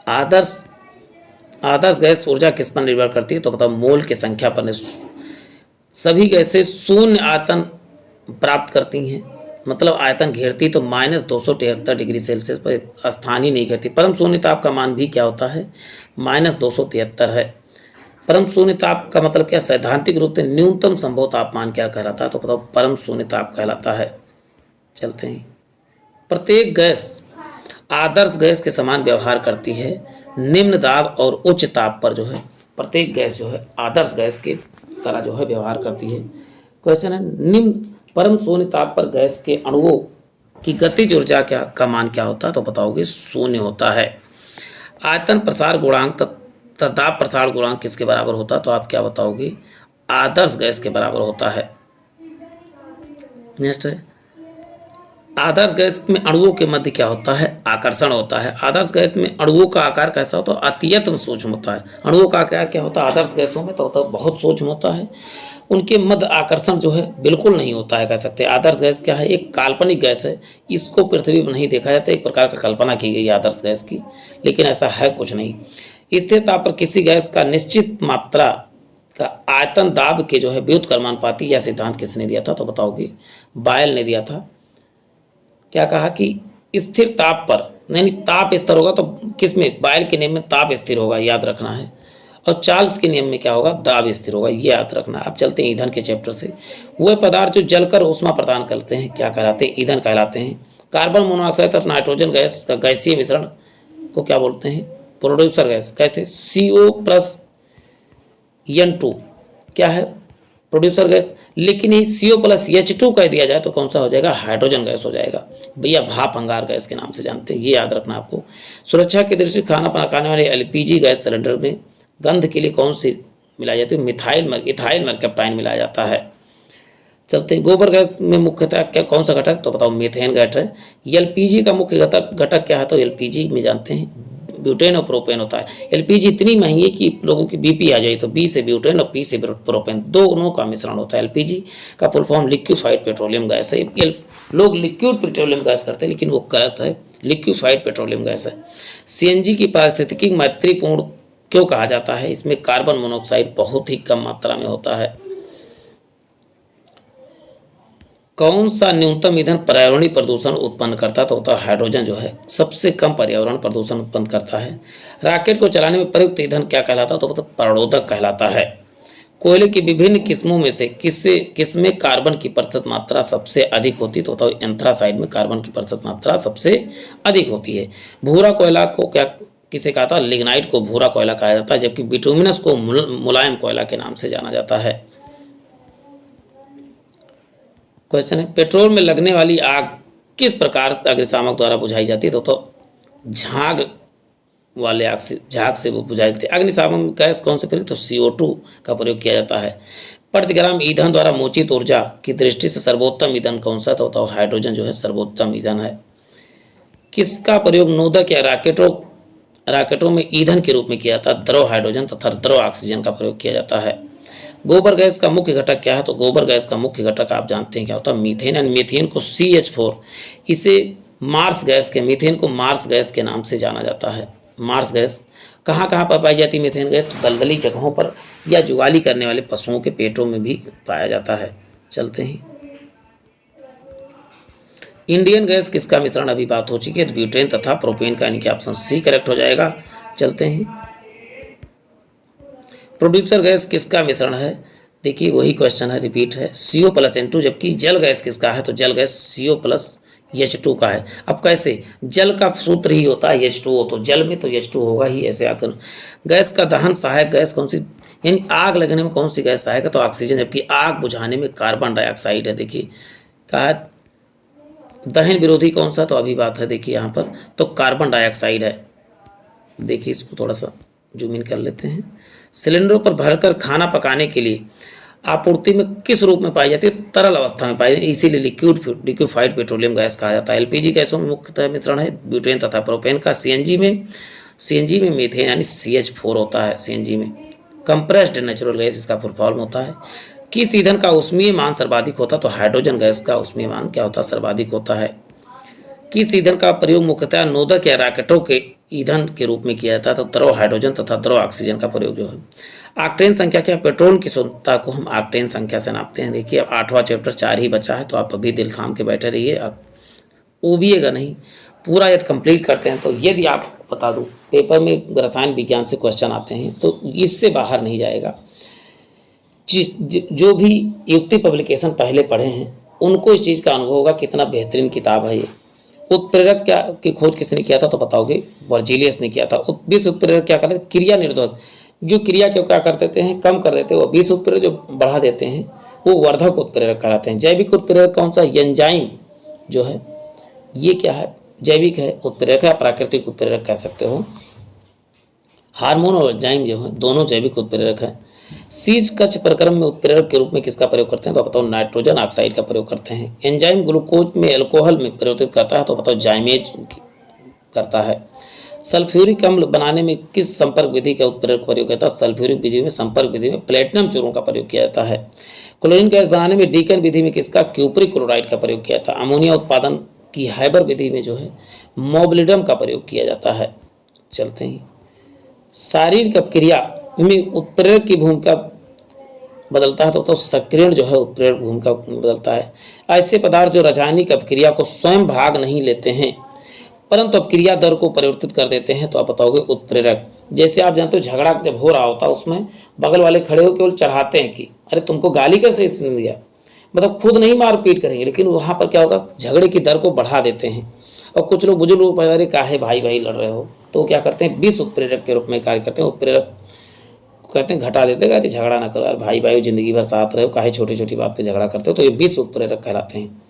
आदर्श गैस ऊर्जा किस पर निर्भर करती है? तो बताओ मोल की संख्या पर। सभी गैसें शून्य आयतन प्राप्त करती हैं, मतलब आयतन घेरती तो -273 डिग्री सेल्सियस पर स्थान ही नहीं घेरती। परम शून्य ताप का मान भी क्या होता है? -273 है। परम शून्य ताप का मतलब क्या? सैद्धांतिक रूप से न्यूनतम संभव तापमान क्या कहलाता है? तो बताओ परम शून्य ताप कहलाता है। चलते हैं। प्रत्येक गैस आदर्श गैस के समान व्यवहार करती है। निम्न दाब और उच्च ताप पर जो है प्रत्येक गैस जो है आदर्श गैस के तरह जो है व्यवहार करती है। क्वेश्चन है निम्न परम शून्य ताप पर गैस के अणुओं की गतिज ऊर्जा का मान क्या होता है? तो बताओगे शून्य होता है। आयतन प्रसार गुणांक तथा दाब प्रसार गुणांक किसके बराबर होता है? तो आप क्या बताओगे? आदर्श गैस के बराबर होता है। नेक्स्ट है आदर्श गैस में अणुओं के मध्य क्या होता है? आकर्षण होता है। आदर्श गैस में अणुओं का आकार कैसा होता है? अत्यंत सूक्ष्म होता है। अणुओं का आकार क्या होता है? आदर्श गैसों में तो होता है बहुत सूक्ष्म होता है। उनके मध्य आकर्षण जो है बिल्कुल नहीं होता है, कह सकते हैं। आदर्श गैस क्या है? एक काल्पनिक गैस है। इसको पृथ्वी पर नहीं देखा जाता, एक प्रकार का कल्पना की गई है आदर्श गैस की, लेकिन ऐसा है कुछ नहीं। स्थिर ताप पर किसी गैस का निश्चित मात्रा का आयतन दाब के जो है व्युत्क्रमानुपाती या सिद्धांत किसने दिया था? तो बताओगे बायल ने दिया था। क्या कहा कि स्थिर ताप पर नहीं नहीं, ताप स्तर होगा तो किस में, बायल के नियम में ताप स्थिर होगा, याद रखना है। और चार्ल्स के नियम में क्या होगा, दाब स्थिर होगा, ये याद रखना। अब चलते हैं ईंधन के चैप्टर से। वह पदार्थ जो जलकर ऊष्मा प्रदान करते हैं क्या कहलाते हैं, ईंधन कहलाते हैं। कार्बन मोनोऑक्साइड तथा नाइट्रोजन गैस का गैसीय मिश्रण को क्या बोलते हैं, प्रोड्यूसर गैस कहते हैं। CO+N2 क्या है, प्रोड्यूसर गैस। लेकिन ये CO+H2 कह दिया जाए तो कौन सा हो जाएगा, हाइड्रोजन गैस हो जाएगा भैया, भाप अंगार गैस के नाम से जानते हैं, ये याद रखना आपको। सुरक्षा की दृष्टि से खाना पकाने वाले LPG गैस सिलेंडर में गंध के लिए कौन सी मिलाई जाती है, इथाइल मरकैप्टाइन मिलाया जाता है। चलते हैं, गोबर गैस में मुख्यतः क्या कौन सा घटक, तो बताओ मीथेन गैस है। LPG का मुख्य घटक क्या है, तो LPG में जानते हैं ब्यूटेन और प्रोपेन होता है। LPG इतनी महंगी है कि लोगों की BP आ जाए, तो B से ब्यूटेन और P से प्रोपेन, दोनों का मिश्रण होता है। LPG का full form liquefied petroleum gas है। लोग लिक्विड पेट्रोलियम गैस करते हैं, लेकिन वो गलत है, लिक्विफाइड पेट्रोलियम गैस है। CNG की पारिस्थितिकी मैत्रीपूर्ण क्यों कहा जाता है, इसमें कार्बन मोनोऑक्साइड बहुत ही कम मात्रा में होता है। कौन सा न्यूनतम ईंधन पर्यावरणीय प्रदूषण उत्पन्न करता है, तो होता है हाइड्रोजन जो है सबसे कम पर्यावरण प्रदूषण उत्पन्न करता है। रॉकेट को चलाने में प्रयुक्त ईंधन क्या कहलाता है, तो मतलब प्रणोदक कहलाता है। कोयले की विभिन्न किस्मों में से किसमें कार्बन की प्रतिशत मात्रा सबसे अधिक होती है, तो बताओ एंथ्रासाइड में कार्बन की प्रतिशत मात्रा सबसे अधिक होती है। भूरा कोयला को क्या किसे कहा था, लिग्नाइट को भूरा कोयला कहा जाता है, जबकि बिटुमिनस को मुलायम कोयला के नाम से जाना जाता है। क्वेश्चन है, पेट्रोल में लगने वाली आग किस प्रकार अग्निशामक द्वारा बुझाई जाती है, तो झाग वाले आग से, झाग से वो बुझाई जाती है। अग्निशामक गैस कौन से प्रयोग, तो CO2 का प्रयोग किया जाता है। प्रति ग्राम ईंधन द्वारा मोचित ऊर्जा की दृष्टि से सर्वोत्तम ईंधन कौन सा, तो बताओ हाइड्रोजन जो है सर्वोत्तम ईंधन है। किसका प्रयोग नोदक या रॉकेटों में ईंधन के रूप में किया जाता है, द्रव हाइड्रोजन तथा द्रव ऑक्सीजन का प्रयोग किया जाता है। गोबर गैस का मुख्य घटक क्या है, तो गोबर गैस का मुख्य घटक आप जानते हैं क्या होता है, मीथेन। एंड मीथेन को CH4, इसे मार्स गैस के, मीथेन को मार्स गैस के नाम से जाना जाता है। मार्स गैस कहाँ कहाँ पर पाई जाती है मीथेन गैस, तो दलदली जगहों पर या जुगाली करने वाले पशुओं के पेटों में भी पाया जाता है। चलते हैं, इंडियन गैस किसका मिश्रण, अभी बात हो चुकी है, तो ब्यूटेन तथा प्रोपेन का, यानी कि ऑप्शन C करेक्ट हो जाएगा। चलते हैं, प्रोड्यूसर गैस किसका मिश्रण है, देखिए वही क्वेश्चन है, रिपीट है, CO+N2, जबकि जल गैस किसका है, तो जल गैस CO+H2 का है। अब कैसे, जल का सूत्र ही होता है H2O, तो जल में तो H2 होगा ही, ऐसे आकर। गैस का दहन सहायक गैस कौन सी, यानी आग लगने में कौन सी गैस सहायक है, तो ऑक्सीजन, जबकि आग बुझाने में कार्बन डाइऑक्साइड है। देखिए कहा दहन विरोधी कौन सा, तो अभी बात है देखिए यहाँ पर, तो कार्बन डाइऑक्साइड है। देखिए इसको थोड़ा सा जूम इन कर लेते हैं। सिलेंडरों पर भरकर खाना पकाने के लिए आपूर्ति में किस रूप में पाई जाती है, तरल अवस्था में पाई जाती है, इसीलिए लिक्विफाइड पेट्रोलियम गैस कहा जाता है। LPG गैसों में मुख्यतः मिश्रण है ब्यूटेन तथा प्रोपेन का। CNG में मीथेन यानी CH4 होता है। CNG में कंप्रेस्ड नेचुरल गैस इसका फुल फॉर्म होता है। किस ईंधन का उष्मीय मान सर्वाधिक होता है, तो हाइड्रोजन गैस का उष्मीय मान क्या होता है, सर्वाधिक होता है। किस ईंधन का प्रयोग मुख्यतः नोदक या रॉकेटों के ईंधन के रूप में किया जाता है, तो द्रव हाइड्रोजन तथा द्रव ऑक्सीजन का प्रयोग जो है। ऑक्टेन संख्या क्या, पेट्रोल की शुद्धता को हम ऑक्टेन संख्या से नापते हैं। देखिए अब 8वां चैप्टर 4 ही बचा है, तो आप अभी दिल थाम के बैठे रहिए, आप उबिएगा नहीं, पूरा यदि कंप्लीट करते हैं तो यदि आप बता दूं पेपर में रसायन विज्ञान से क्वेश्चन आते हैं तो इससे बाहर नहीं जाएगा। जो भी युक्ति पब्लिकेशन पहले पढ़े हैं उनको इस चीज़ का अनुभव होगा कितना बेहतरीन किताब है ये। उत्प्रेरक क्या की खोज किसने किया था, तो बताओगे वर्जिलियस ने किया था। विष उत्प्रेरक क्या करते हैं, क्रिया निरोधक, जो क्रिया को क्या कर देते हैं, कम कर देते हैं। वो विष उत्प्रेरक जो बढ़ा देते हैं वो वर्धक उत्प्रेरक कहलाते हैं। जैविक उत्प्रेरक कौन सा, एंजाइम जो है ये क्या है, जैविक है उत्प्रेरक है, प्राकृतिक उत्प्रेरक कह सकते हो। हार्मोन और एंजाइम जो है दोनों जैविक उत्प्रेरक है। सीज कच्छ प्रक्रम में उत्प्रेरक के रूप में किसका प्रयोग करते हैं, तो बताओ नाइट्रोजन ऑक्साइड का प्रयोग करते हैं। एंजाइम ग्लूकोज में अल्कोहल में परिवर्तित करता है, तो बताओ जाइमेज करता है। सल्फ्यूरिक अम्ल बनाने में किस संपर्क विधि का उत्प्रेरक प्रयोग करता है, सल्फ्यूरिक विधि में संपर्क विधि में प्लेटिनम चूर्णों का प्रयोग किया जाता है। क्लोरीन गैस बनाने में डीकन विधि में किसका, क्यूपरिक क्लोराइड का प्रयोग किया जाता है। अमोनिया उत्पादन की हाइबर विधि में जो है मोबिलिडम का प्रयोग किया जाता है। चलते हैं, शारीरिक अपक्रिया में उत्प्रेरक की भूमिका बदलता है, तो सक्रियण जो है उत्प्रेरक भूमिका बदलता है। ऐसे पदार्थ जो रासायनिक अपक्रिया को स्वयं भाग नहीं लेते हैं परंतु अब क्रिया दर को परिवर्तित कर देते हैं तो आप बताओगे उत्प्रेरक। जैसे आप जानते हो झगड़ा जब हो रहा होता है उसमें बगल वाले खड़े हो केवल चढ़ाते हैं कि अरे तुमको गाली कैसे इसने दिया, मतलब खुद नहीं मारपीट करेंगे, लेकिन वहाँ पर क्या होगा, झगड़े की दर को बढ़ा देते हैं। और कुछ लोग बुजुर्ग लोग अरे काहे भाई भाई लड़ रहे हो, तो क्या करते हैं विष उत्प्रेरक के रूप में कार्य करते हैं। उत्प्रेरक कहते हैं घटा देते हैं, अरे झगड़ा ना करो यार, भाई भाई जिंदगी भर साथ रहे हो, काहे छोटी छोटी बात पे झगड़ा करते हो, तो ये विष उत्प्रेरक कहलाते हैं।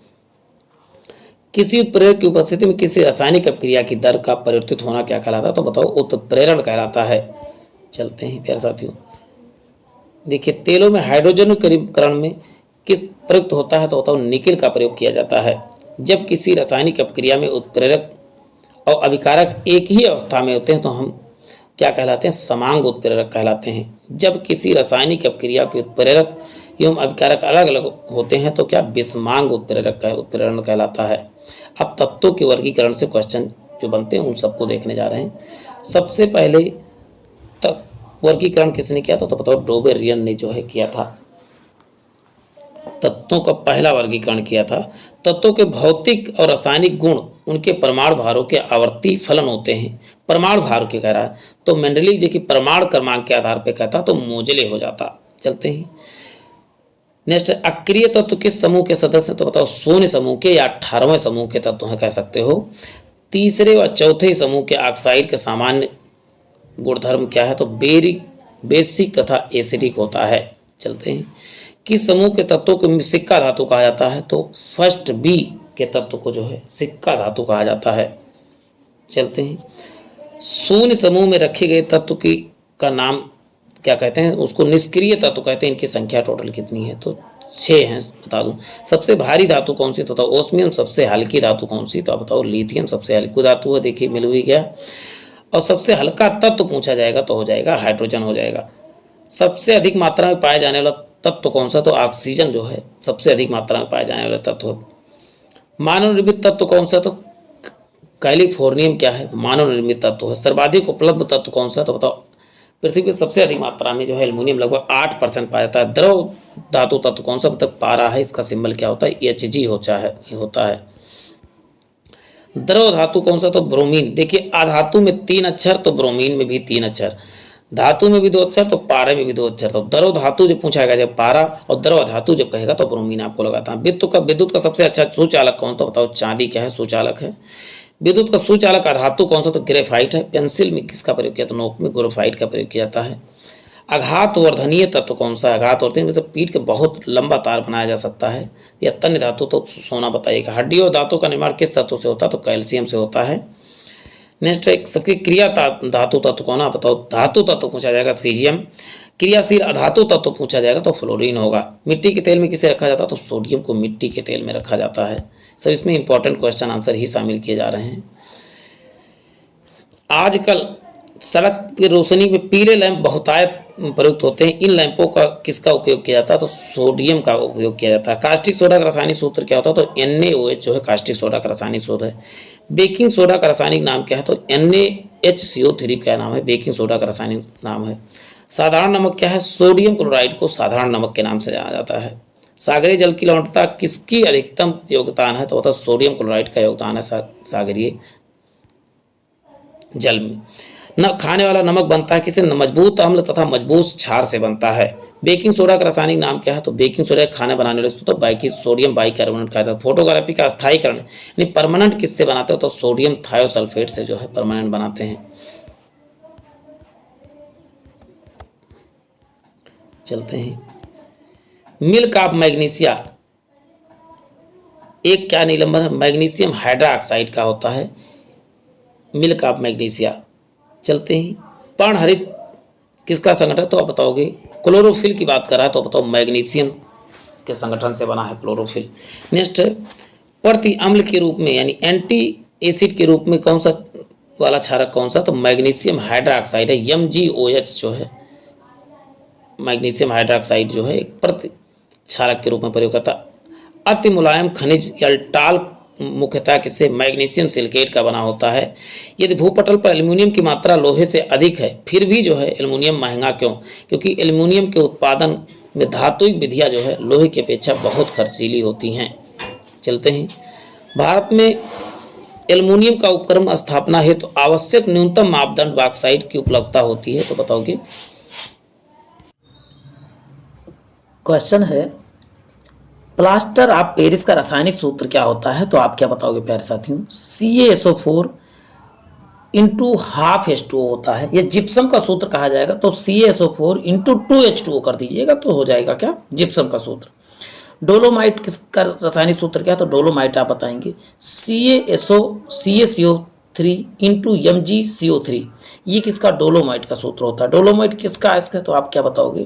किसी उत्प्रेरक की उपस्थिति में किसी रासायनिक अपक्रिया की दर का परिवर्तित होना क्या कहलाता है, तो बताओ उत्प्रेरण कहलाता है। चलते हैं प्यारे साथियों, देखिए तेलों में हाइड्रोजनीकरण में किस प्रयुक्त होता है, तो बताओ निकेल का प्रयोग किया जाता है। जब किसी रासायनिक अपक्रिया में उत्प्रेरक और अभिकारक एक ही अवस्था में होते हैं तो हम क्या कहलाते हैं, समांग उत्प्रेरक कहलाते हैं। जब किसी रासायनिक अपक्रिया के उत्प्रेरक एवं अभिकारक अलग अलग होते हैं तो क्या विषमांग उत्प्रेरण कहलाता है। अब तत्वों के वर्गीकरण से क्वेश्चन जो बनते हैं उन सबको देखने जा रहे हैं। सबसे पहले तक वर्गीकरण किसने किया था, तो बताओ डोबेरियन ने जो है किया था, तत्वों का पहला वर्गीकरण किया था। तत्वों के भौतिक और रासायनिक गुण उनके परमाणु भारों के आवर्ती फलन होते हैं। परमाणु भार के कह रहा है तो मेंडलीव देखिए परमाणु क्रमांक के आधार पर कहता तो मोजले हो जाता। चलते हैं नेक्स्ट, अक्रिय तत्व किस समूह के सदस्य, तो बताओ शून्य समूह के या 18वें समूह के तत्व हैं कह सकते हो। तीसरे व चौथे समूह के ऑक्साइड के सामान्य गुणधर्म क्या है, तो बेसिक तथा एसिडिक होता है। चलते हैं, किस समूह के तत्वों को सिक्का धातु कहा जाता है, तो फर्स्ट बी के तत्व को जो है सिक्का धातु कहा जाता है। चलते हैं, शून्य समूह में रखे गए तत्व की का नाम क्या कहते हैं, उसको निष्क्रिय तत्व कहते हैं। इनकी संख्या टोटल कितनी है, तो 6 हैं, बता दूं। सबसे भारी धातु कौन सी, तो बताओ ओस्मियम। सबसे हल्की धातु कौन सी, तो आप बताओ लिथियम सबसे हल्की धातु है, देखिए मिल भी गया। और सबसे हल्का तत्व पूछा जाएगा तो हो जाएगा हाइड्रोजन हो जाएगा। सबसे अधिक मात्रा में पाया जाने वाला तत्व कौन सा, तो ऑक्सीजन जो है सबसे अधिक मात्रा में पाया जाने वाला तत्व। मानव निर्मित तत्व कौन सा, तो कैलिफोर्नियम क्या है, मानव निर्मित तत्व है। सर्वाधिक उपलब्ध तत्व कौन सा, तो बताओ पृथ्वी पर सबसे अधिक मात्रा में जो है एल्युमिनियम लगभग 8% पाया जाता है। द्रव धातु तत्व कौन सा, मतलब पारा है, इसका सिंबल क्या होता है, Hg होता है। द्रव धातु कौन सा, तो ब्रोमीन। देखिए अधातु में 3 अक्षर तो ब्रोमीन में भी 3 अक्षर, धातु में भी 2 अक्षर तो पारे में भी 2 अक्षर। तो द्रव धातु जब पूछाएगा जब पारा, और द्रव धातु जब कहेगा तो ब्रोमीन आपको लगाता है। विद्युत का सबसे अच्छा सुचालक कौन, तो बताओ चांदी क्या है, सुचालक है। विद्युत का सुचालक धातु कौन सा, तो ग्रेफाइट है। पेंसिल में किसका प्रयोग किया, तो नोक में ग्रेफाइट का प्रयोग किया जाता है। आघात वर्धनीय तत्व कौन सा, आघात वर्धनीय में से पीठ के बहुत लंबा तार बनाया जा सकता है। या तन्य धातु तो सोना बताइएगा। हड्डी और दांतों का निर्माण किस तत्व से होता है, तो कैल्शियम से होता है। नेक्स्ट एक सबकी क्रिया धातु तत्व कौन है, बताओ धातु तत्व पूछा जाएगा सीजियम। क्रियाशील अधातु तत्व पूछा जाएगा तो फ्लोरीन होगा। मिट्टी के तेल में किसे रखा जाता है, तो सोडियम को मिट्टी के तेल में रखा जाता है। सब इसमें इंपॉर्टेंट क्वेश्चन आंसर ही शामिल किए जा रहे हैं। आजकल सड़क की रोशनी में पीले लैंप बहुतायत प्रयुक्त होते हैं। इन लैंपों का किसका उपयोग किया जाता है, तो सोडियम का उपयोग किया जाता है। कास्टिक सोडा का रासायनिक सूत्र क्या होता है, तो NaOH जो है कास्टिक सोडा का रासायनिक सूत्र है। बेकिंग सोडा का रासायनिक नाम क्या है, तो NaHCO3 का नाम है, बेकिंग सोडा का रासायनिक नाम है। साधारण नमक क्या है, सोडियम क्लोराइड को साधारण नमक के नाम से जाना जाता है। सागरीय जल की लवणता किसकी अधिकतम योगदान है, तो होता सोडियम क्लोराइड का योगदान है सागरीय जल में। न खाने वाला नमक बनता है किसे, मजबूत अम्ल तथा मजबूत क्षार से बनता है। बेकिंग सोडा का रासायनिक नाम क्या है, तो बेकिंग सोडा खाना बनाने वाले तो सोडियम बाइकार्बोनेट कहा जाता है। फोटोग्राफी का अस्थायीकरण यानी परमानेंट किससे बनाते हो, तो सोडियम थायोसल्फेट से जो है परमानेंट बनाते हैं। चलते हैं, मिल्क ऑफ मैग्नीशिया एक क्या निलंबन है, मैग्नीशियम हाइड्रोक्साइड का होता है मिल्क ऑफ मैग्नीशिया। चलते हैं, पर्णहरित किसका संगठन, तो आप बताओगे क्लोरोफिल की बात कर रहा है तो बताओ मैग्नीशियम के संगठन से बना है क्लोरोफिल। नेक्स्ट, प्रति अम्ल के रूप में यानी एंटी एसिड के रूप में कौन सा वाला क्षारक कौन सा, तो मैग्नीशियम हाइड्रोक्साइड है। MgOH जो है मैग्नीशियम हाइड्रोक्साइड जो है एक प्रति क्षारक के रूप में प्रयोग करता। अति मुलायम खनिज या टाल मुख्यतः किससे, मैग्नीशियम सिलिकेट का बना होता है। यदि भूपटल पर एल्युमिनियम की मात्रा लोहे से अधिक है फिर भी जो है एल्युमिनियम महंगा क्यों, क्योंकि एल्युमिनियम के उत्पादन में धातुक विधियां जो है लोहे की अपेक्षा बहुत खर्चीली होती हैं। चलते हैं, भारत में एल्युमिनियम का उपक्रम स्थापना हेतु तो आवश्यक न्यूनतम मापदंड बॉक्साइट की उपलब्धता होती है, तो बताओगे। क्वेश्चन है प्लास्टर ऑफ पेरिस का रासायनिक सूत्र क्या होता है, तो आप क्या बताओगे प्यारे साथियों। CaSO4 इंटू हाफ H2O होता है। ये जिप्सम का सूत्र कहा जाएगा, तो CaSO4 इंटू 2H2O कर दीजिएगा तो हो जाएगा क्या, जिप्सम का सूत्र। डोलोमाइट किसका रासायनिक सूत्र क्या है, तो डोलोमाइट आप बताएंगे CaCO3 इंटू MgCO3। ये किसका, डोलोमाइट का सूत्र होता है। डोलोमाइट किसका अयस्क है, तो आप क्या बताओगे,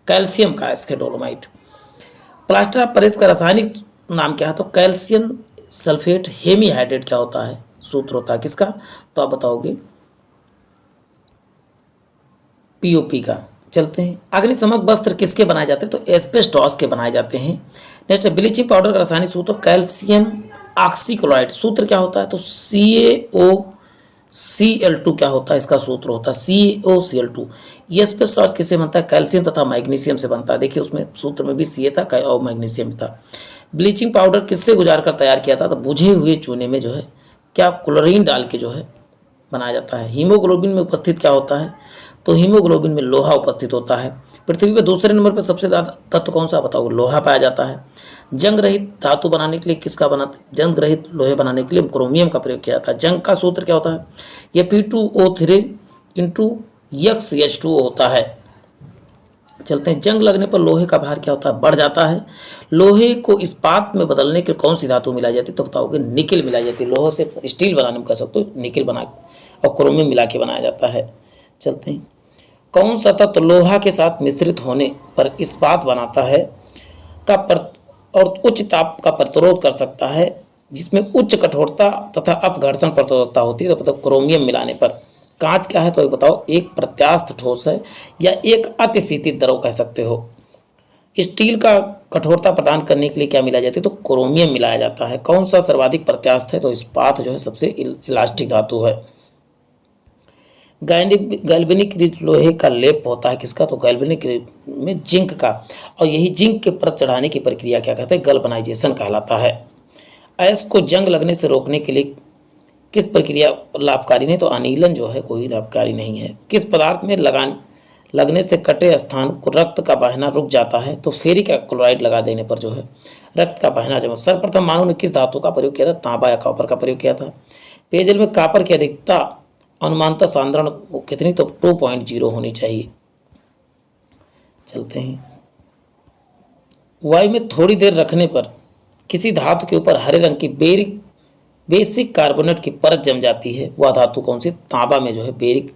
कैल्शियम का अयस्क है डोलोमाइट। प्लास्टर ऑफ पेरिस का रासायनिक नाम क्या है, तो कैल्शियम सल्फेट हेमीहाइड्रेट क्या होता है, सूत्र होता है किसका, तो आप बताओगे POP का। चलते हैं, अग्निशमक वस्त्र किसके बनाए जाते हैं, तो एस्बेस्टॉस के बनाए जाते हैं। नेक्स्ट, ब्लीचिंग पाउडर का रासायनिक सूत्र कैल्शियम ऑक्सीक्लोराइड। सूत्र क्या होता है, तो CaOCl2 क्या होता है, इसका सूत्र होता है CaOCl2। ये एस्बेस्टॉस किससे बनता है, कैल्शियम तथा मैग्नीशियम से बनता है। देखिए उसमें सूत्र में भी Ca था और मैग्नीशियम था। ब्लीचिंग पाउडर किससे गुजार कर तैयार किया था, तो बुझे हुए चूने में जो है क्या क्लोरीन डाल के जो है बनाया जाता है। हीमोग्लोबिन में उपस्थित क्या होता है, तो हीमोग्लोबिन में लोहा उपस्थित होता है। पृथ्वी पर दूसरे नंबर पर सबसे ज़्यादा तत्व कौन सा, बताओ, लोहा पाया जाता है। जंग रहित धातु बनाने के लिए किसका बनाते, जंग रहित लोहे बनाने के लिए क्रोमियम का प्रयोग किया जाता है। जंग का सूत्र क्या होता है, ये P2O3 इंटू XH2O होता है। चलते हैं, जंग लगने पर लोहे का भार क्या होता है, बढ़ जाता है। लोहे को इस्पात में बदलने के कौन सी धातु मिलाई जाती है, तो बताओगे निकेल मिलाई जाती है। लोहे से स्टील बनाने में कह सकते हो, निकेल बना और क्रोमियम मिला के बनाया जाता है। चलते हैं, कौन सा तत्व लोहा के साथ मिश्रित होने पर इस्पात बनाता है और उच्च ताप का प्रतिरोध कर सकता है, जिसमें उच्च कठोरता तथा अपघर्षण प्रतिरोधकता होती है, तो मतलब क्रोमियम मिलाने पर। कांच क्या है, तो बताओ, एक प्रत्यास्थ ठोस है या एक अतिशीतित द्रव कह सकते हो। स्टील का कठोरता प्रदान करने के लिए क्या मिलाया जाता है, तो क्रोमियम मिलाया जाता है। कौन सा सर्वाधिक प्रत्यास्थ है, तो इस्पात जो है सबसे इलास्टिक धातु है। गैल्वेनिक लोहे का लेप होता है किसका, तो गैल्वेनिक में जिंक का, और यही जिंक के परत चढ़ाने की प्रक्रिया क्या कहते हैं, गल्वनाइजेशन कहलाता है। अयस्क को जंग लगने से रोकने के लिए किस प्रक्रिया लाभकारी नहीं, तो अनिलन जो है कोई लाभकारी नहीं है। किस पदार्थ में लगने से कटे स्थान को रक्त का बहना रुक जाता है, तो फेरिक क्लोराइड लगा देने पर जो है रक्त का बहना जमा। सर्वप्रथम मानव ने किस धातु का प्रयोग किया था, तांबा या कॉपर का प्रयोग किया था। पेयजल में कॉपर की अधिकता अनुमानतः सांद्रण कितनी, तो 2.0 होनी चाहिए। चलते हैं, वायु में थोड़ी देर रखने पर किसी धातु के ऊपर हरे रंग की बेसिक कार्बोनेट की परत जम जाती है, वह धातु कौन सी, तांबा में जो है बेरिक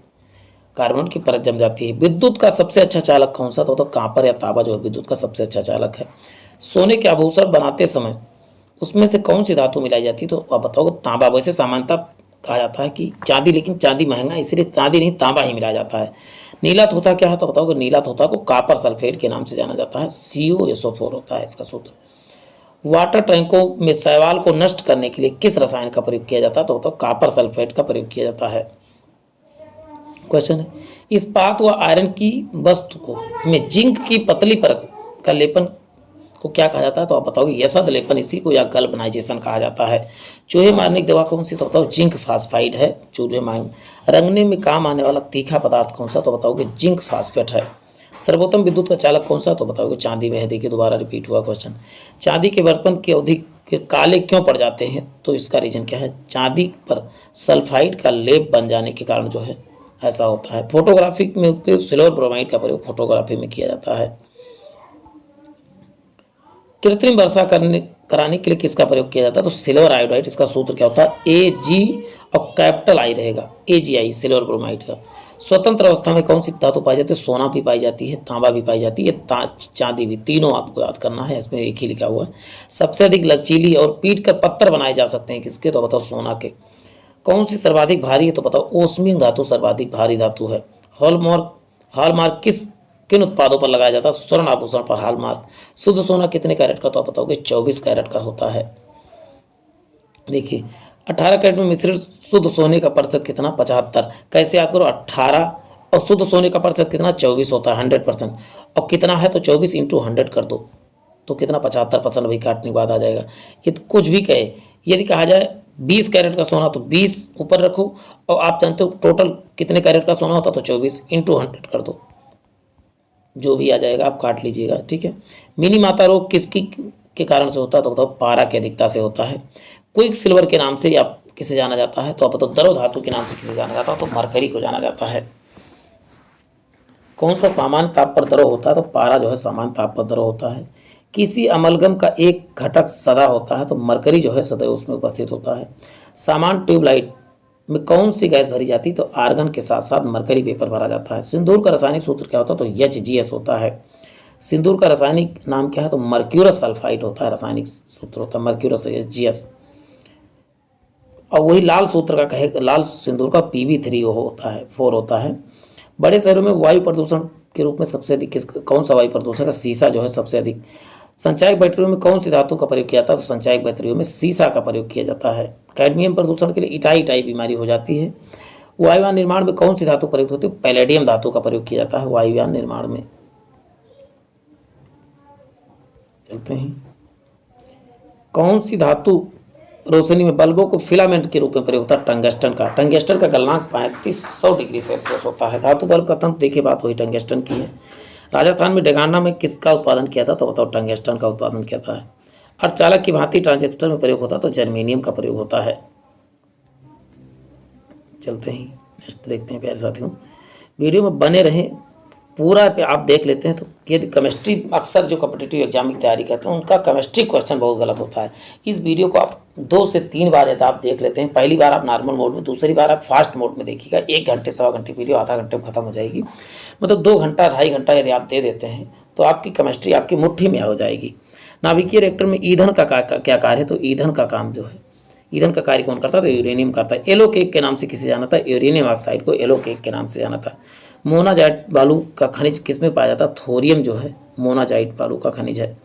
कार्बोनेट की परत जम जाती है। विद्युत का सबसे अच्छा चालक कौन सा, तो कॉपर या तांबा जो है विद्युत का सबसे अच्छा चालक है। सोने के आभूषण बनाते समय उसमें से कौन सी धातु मिलाई जाती है, तो आप बताओगे तांबा। वैसे सामान्यतः कहा जाता है कि चांदी, लेकिन चांदी महंगा है इसलिए चांदी नहीं तांबा ही मिलाया जाता है। नीला तोता क्या है, तो बताओगे नीला तोता को कॉपर सल्फेट के नाम से जाना जाता है, COSO4 होता है इसका सूत्र। वाटर टैंकों में शैवाल को नष्ट करने के लिए किस रसायन का प्रयोग किया जाता है, तो बताओ कॉपर सल्फेट का प्रयोग किया जाता है। क्वेश्चन है, इस्पात व आयरन की वस्तु को में जिंक की पतली परत का लेपन को क्या कहा जाता है, तो आप बताओगे यसद लेपन, इसी को या गल्वनाइजेशन कहा जाता है। चूहे मारने की दवा कौन सी, तो बताओ जिंक फास्फाइड है चूहे मार। रंगने में काम आने वाला तीखा पदार्थ कौन सा, तो बताओगे जिंक फास्फेट है। सर्वोत्तम विद्युत का चालक कौन सा, तो बताओगे चांदी में है। देखिए दोबारा रिपीट हुआ क्वेश्चन। चांदी के बर्तन के अवधि के काले क्यों पड़ जाते हैं, तो इसका रीजन क्या है, चांदी पर सल्फाइड का लेप बन जाने के कारण जो है ऐसा होता है। फोटोग्राफी में उपयोग सिल्वर ब्रोमाइड का प्रयोग फोटोग्राफी में किया जाता है। कृत्रिम वर्षा कराने के लिए किसका प्रयोग किया जाता है, तो सिल्वर आयोडाइड। इसका सूत्र क्या होता है, Ag और कैपिटल I रहेगा, AgI, सिल्वर ब्रोमाइड का। स्वतंत्र अवस्था में कौन सी धातु पाई जाती है, सोना भी पाई जाती है, तांबा भी पाई जाती है, चांदी भी। तीनों आपको याद करना है, इसमें एक ही लिखा हुआ है। सबसे अधिक लचीली और पीट कर पत्थर बनाए जा सकते हैं किसके, तो बताओ सोना के। कौन सी सर्वाधिक भारी है, तो बताओ ओस्मियम धातु सर्वाधिक भारी धातु है। हॉलमार्क किन उत्पादों पर लगाया जाता है, स्वर्ण आभूषण पर हॉलमार्क। शुद्ध सोना कितने कैरेट का, तो आप बताओगे 24 कैरेट का होता है। देखिए 18 कैरेट में मिश्रित शुद्ध सोने का प्रतिशत कितना, 75। कैसे याद करो, 18 और शुद्ध सोने का प्रतिशत कितना, 24 होता है, 100%। और कितना है, तो 24 इंटू 100 कर दो तो कितना, 75% भी काटने के बाद आ जाएगा। ये तो कुछ भी कहे, यदि कहा जाए 20 कैरेट का सोना तो 20 ऊपर रखो, और आप जानते हो टोटल कितने कैरेट का सोना होता तो 24 इंटू 100 कर दो, जो भी आ जाएगा आप काट लीजिएगा, ठीक है। मिनी माता रोग किसकी के कारण से होता है तो बताओ पारा की अधिकता से होता है। क्विक सिल्वर के नाम से आप किसे जाना जाता है तो आप बताओ द्रव धातु के नाम से किसे जाना जाता है तो मरकरी को जाना जाता है। कौन सा सामान्य ताप पर द्रव होता है तो पारा जो है सामान्य ताप पर द्रव होता है। किसी अमलगम का एक घटक सदा होता है तो मरकरी जो है सदैव उसमें उपस्थित होता है। सामान्य ट्यूबलाइट में कौन सी गैस भरी जाती है तो आर्गन के साथ साथ मरकरी वेपर भरा जाता है। सिंदूर का रासायनिक सूत्र क्या होता है तो HGS होता है। सिंदूर का रासायनिक नाम क्या है तो मर्क्यूरस सल्फाइड होता है, रासायनिक सूत्र होता है मर्क्यूरस HGS। और वही लाल सूत्र का कहे लाल सिंदूर का PB3 होता है 4 होता है। बड़े शहरों में वायु प्रदूषण के रूप में सबसे अधिक कौन सा वायु प्रदूषण का शीशा जो है सबसे अधिक। संचायक बैटरियों में कौन सी धातु का प्रयोग किया जाता है तो संचायक बैटरियों में शीशा का प्रयोग किया जाता है। कैडमियम प्रदूषण के लिए इटाई इटाई बीमारी हो जाती है। वायुयान निर्माण में कौन सी धातु प्रयुक्त होती है पैलेडियम धातु का प्रयोग किया जाता है वायुयान निर्माण में। चलते हैं, कौन सी धातु रोशनी में बल्बों को फिलामेंट के रूप में प्रयोग होता है टंगस्टन का। टंगस्टन का गलनांक 3500 डिग्री सेल्सियस होता है। धातु बल्ब का तंत्र देखिए बात वही टंगस्टन की है। राजस्थान में डेगाना में किसका उत्पादन किया था तो बताओ टंगस्टन का उत्पादन किया था। अर्धचालक की भांति ट्रांजिस्टर में प्रयोग होता है तो जर्मेनियम का प्रयोग होता है। चलते हैं नेक्स्ट देखते हैं प्यारे साथियों, वीडियो में बने रहें पूरा पे आप देख लेते हैं तो यदि केमिस्ट्री अक्सर जो कॉम्पिटिटिव एग्जाम की तैयारी करते हैं उनका केमिस्ट्री क्वेश्चन बहुत गलत होता है। इस वीडियो को आप 2 से 3 बार यदि आप देख लेते हैं, पहली बार आप नॉर्मल मोड में, दूसरी बार आप फास्ट मोड में देखिएगा, 1 घंटे सवा घंटे वीडियो आधा घंटे में खत्म हो जाएगी। मतलब 2 घंटा 2.5 घंटा यदि आप दे देते हैं तो आपकी केमिस्ट्री आपकी मुट्ठी में हो जाएगी। नाभिकीय रिएक्टर में ईंधन का क्या कार्य है तो ईंधन का काम जो है ईंधन का कार्य कौन करता है तो यूरेनियम करता है। येलो केक के नाम से किसे जाना था यूरेनियम ऑक्साइड को येलो केक के नाम से जाना था। मोनाजाइट बालू का खनिज किसमें पाया जाता है थोरियम जो है मोनाजाइट बालू का खनिज है।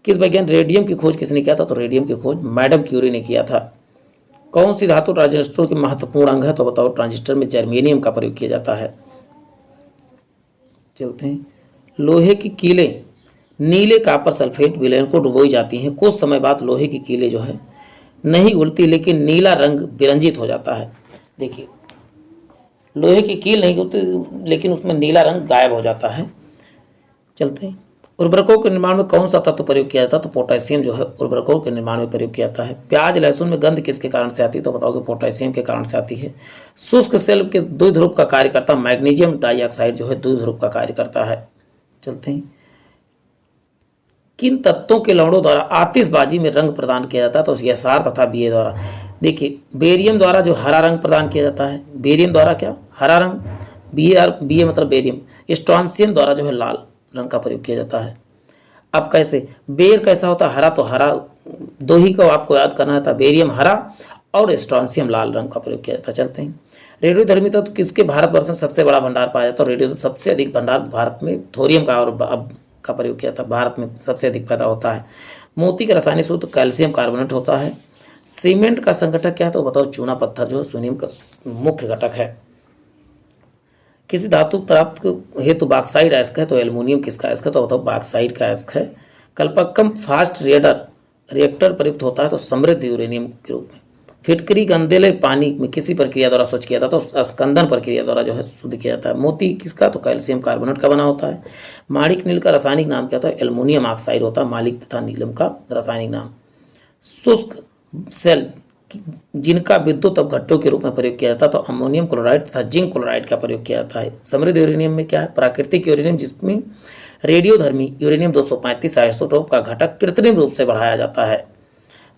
किस वैज्ञानिक रेडियम की खोज किसने किया था तो रेडियम की खोज मैडम क्यूरी ने किया था। कौन सी धातु ट्रांजिस्टर की महत्वपूर्ण अंग है तो बताओ ट्रांजिस्टर में जर्मेनियम का प्रयोग किया जाता है। चलते हैं, लोहे की कीलें नीले कॉपर सल्फेट विलयन को डुबोई जाती हैं, कुछ समय बाद लोहे की कीलें जो है नहीं उड़ती लेकिन नीला रंग विरंजित हो जाता है। देखिए लोहे की कील नहीं होती लेकिन उसमें नीला रंग गायब हो जाता है। चलते हैं, उर्वरकों के निर्माण में कौन सा तत्व प्रयोग किया जाता है तो पोटेशियम जो है उर्वरकों के निर्माण में प्रयोग किया जाता है। प्याज लहसुन में गंध किसके कारण से आती है तो बताओगे पोटेशियम के कारण से आती है। शुष्क सेल के द्विध्रुव का कार्य करता मैग्नीशियम डाइऑक्साइड जो है द्विध्रुव का कार्य करता है। चलते हैं, किन तत्वों के लवणों द्वारा आतिशबाजी में रंग प्रदान किया जाता है तो SR तथा BA द्वारा। देखिए बेरियम द्वारा जो हरा रंग प्रदान किया जाता है, बेरियम द्वारा क्या हरा रंग, BA मतलब बेरियम। स्ट्रॉन्सियम द्वारा जो है लाल रंग का प्रयोग किया जाता है। अब कैसे बेर कैसा होता है हरा, तो हरा 2 ही को आपको याद करना था, बेरियम हरा और स्ट्रॉन्सियम लाल रंग का प्रयोग किया जाता है। चलते हैं, रेडियोधर्मी तत्व किसके भारतवर्ष में सबसे बड़ा भंडार पाया जाता है तो रेडियो सबसे अधिक भंडार भारत में थोरियम का और का प्रयोग किया था, भारत में सबसे अधिक पैदा होता है। मोती का रासायनिक सूत्र कैल्शियम कार्बोनेट होता है। सीमेंट का संगठक क्या है तो बताओ चूना पत्थर जो सोडियम का मुख्य घटक है। किसी धातु प्राप्त हेतु बॉक्साइड अयस्क है तो एल्युमिनियम किसका अयस्क है तो बताओ बॉक्साइड का अयस्क है। कल्पक्कम फास्ट रिएक्टर प्रयुक्त होता है तो समृद्ध यूरेनियम के रूप में। फिटकरी गंदेले पानी में किसी प्रक्रिया द्वारा स्वच्छ किया जाता है तो स्कंदन प्रक्रिया द्वारा जो है शुद्ध किया जाता है। मोती किसका तो कैल्शियम कार्बोनेट का बना होता है। माणिक नील का रासायनिक नाम क्या होता है एल्युमिनियम ऑक्साइड होता है मालिक तथा नीलम का रासायनिक नाम। शुष्क सेल जिनका विद्युत अपघट्टों के रूप में प्रयोग किया जाता है तो अमोनियम क्लोराइड तथा जिंक क्लोराइड का प्रयोग किया जाता है। समृद्ध यूरेनियम में क्या है प्राकृतिक यूरेनियम जिसमें रेडियोधर्मी यूरेनियम 235 आइसोटोप का घटक कृत्रिम रूप से बढ़ाया जाता है।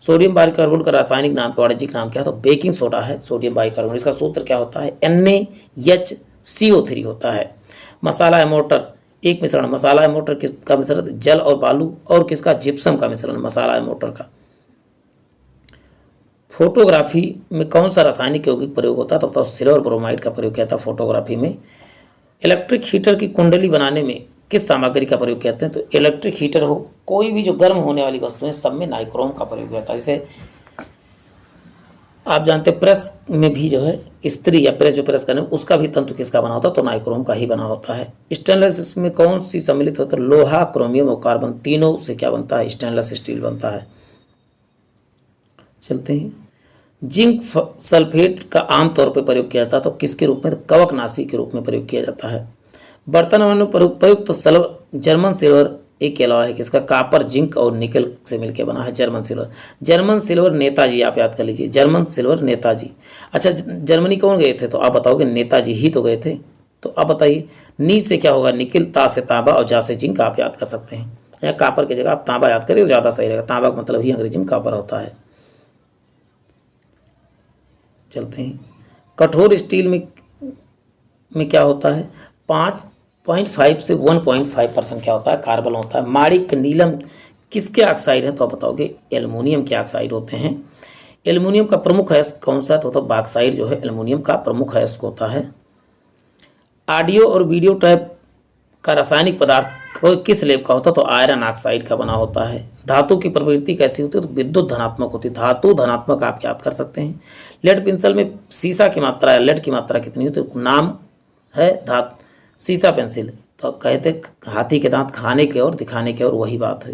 सोडियम बाइकार्बोनेट का रासायनिक नाम का वाणिज्यिक नाम क्या है तो बेकिंग सोडा है सोडियम बाइकार्बोनेट। इसका सूत्र क्या होता है NaHCO3 होता है। मसाला एमोटर एक मिश्रण, मसाला एमोटर किसका मिश्रण जल और बालू और किसका जिप्सम का मिश्रण मसाला एमोटर का। फोटोग्राफी में कौन सा रासायनिक यौगिक प्रयोग होता है तो बताओ सिल्वर ब्रोमाइड का प्रयोग किया था फोटोग्राफी में। इलेक्ट्रिक हीटर की कुंडली बनाने में किस सामग्री का प्रयोग करते हैं तो इलेक्ट्रिक हीटर हो कोई भी जो गर्म होने वाली वस्तुएं सब में नाइक्रोम का प्रयोग होता है। जैसे आप जानते हैं प्रेस में भी जो है इस्त्री या प्रेस जो प्रेस करने उसका भी तंतु किसका बना होता है तो नाइक्रोम का ही बना होता है। स्टेनलेस में कौन सी सम्मिलित होता है लोहा क्रोमियम और कार्बन तीनों से क्या बनता है स्टेनलेस स्टील बनता है। चलते हैं, जिंक सल्फेट का आमतौर पर प्रयोग किया जाता है तो किसके रूप में, तो कवकनाशी के रूप में प्रयोग किया जाता है। बर्तन बनाने में प्रयुक्त सिल्वर जर्मन सिल्वर एक अलावा है किसका, कापर जिंक और निकल से मिलकर बना है German silver. German silver Netaji, आप याद कर लीजिए, जर्मन सिल्वर नेताजी। अच्छा, जर्मनी कौन गए थे, तो आप बताओगे नेताजी ही तो गए थे। तो आप बताइए नी से क्या होगा, निकिल, ता से तांबा और जा से जिंक आप याद कर सकते हैं, या कापर की जगह आप तांबा याद करिए तो ज़्यादा सही रहेगा। तांबा का मतलब ही अंग्रेजी में कापर होता है। चलते हैं, कठोर स्टील में क्या होता है, 5.5 से 1.5% क्या होता है, कार्बन होता है। माणिक नीलम किसके ऑक्साइड है, तो आप बताओगे एल्युमिनियम के ऑक्साइड होते हैं। एल्युमिनियम का प्रमुख अयस्क कौन सा, तो बॉक्साइड जो है एल्युमिनियम का प्रमुख अयस्क होता है। ऑडियो और वीडियो टैप का रासायनिक पदार्थ किस लेप का होता है, तो आयरन ऑक्साइड का बना होता है। धातु की प्रवृत्ति कैसी होती है, तो विद्युत धनात्मक होती है। धातु धनात्मक आप याद कर सकते हैं। लेड पेंसिल में सीसा की मात्रा या लेड की मात्रा कितनी होती है, तो नाम है धातु सीसा पेंसिल। तो कहते हाथी के दांत खाने के और दिखाने के और वही बात है।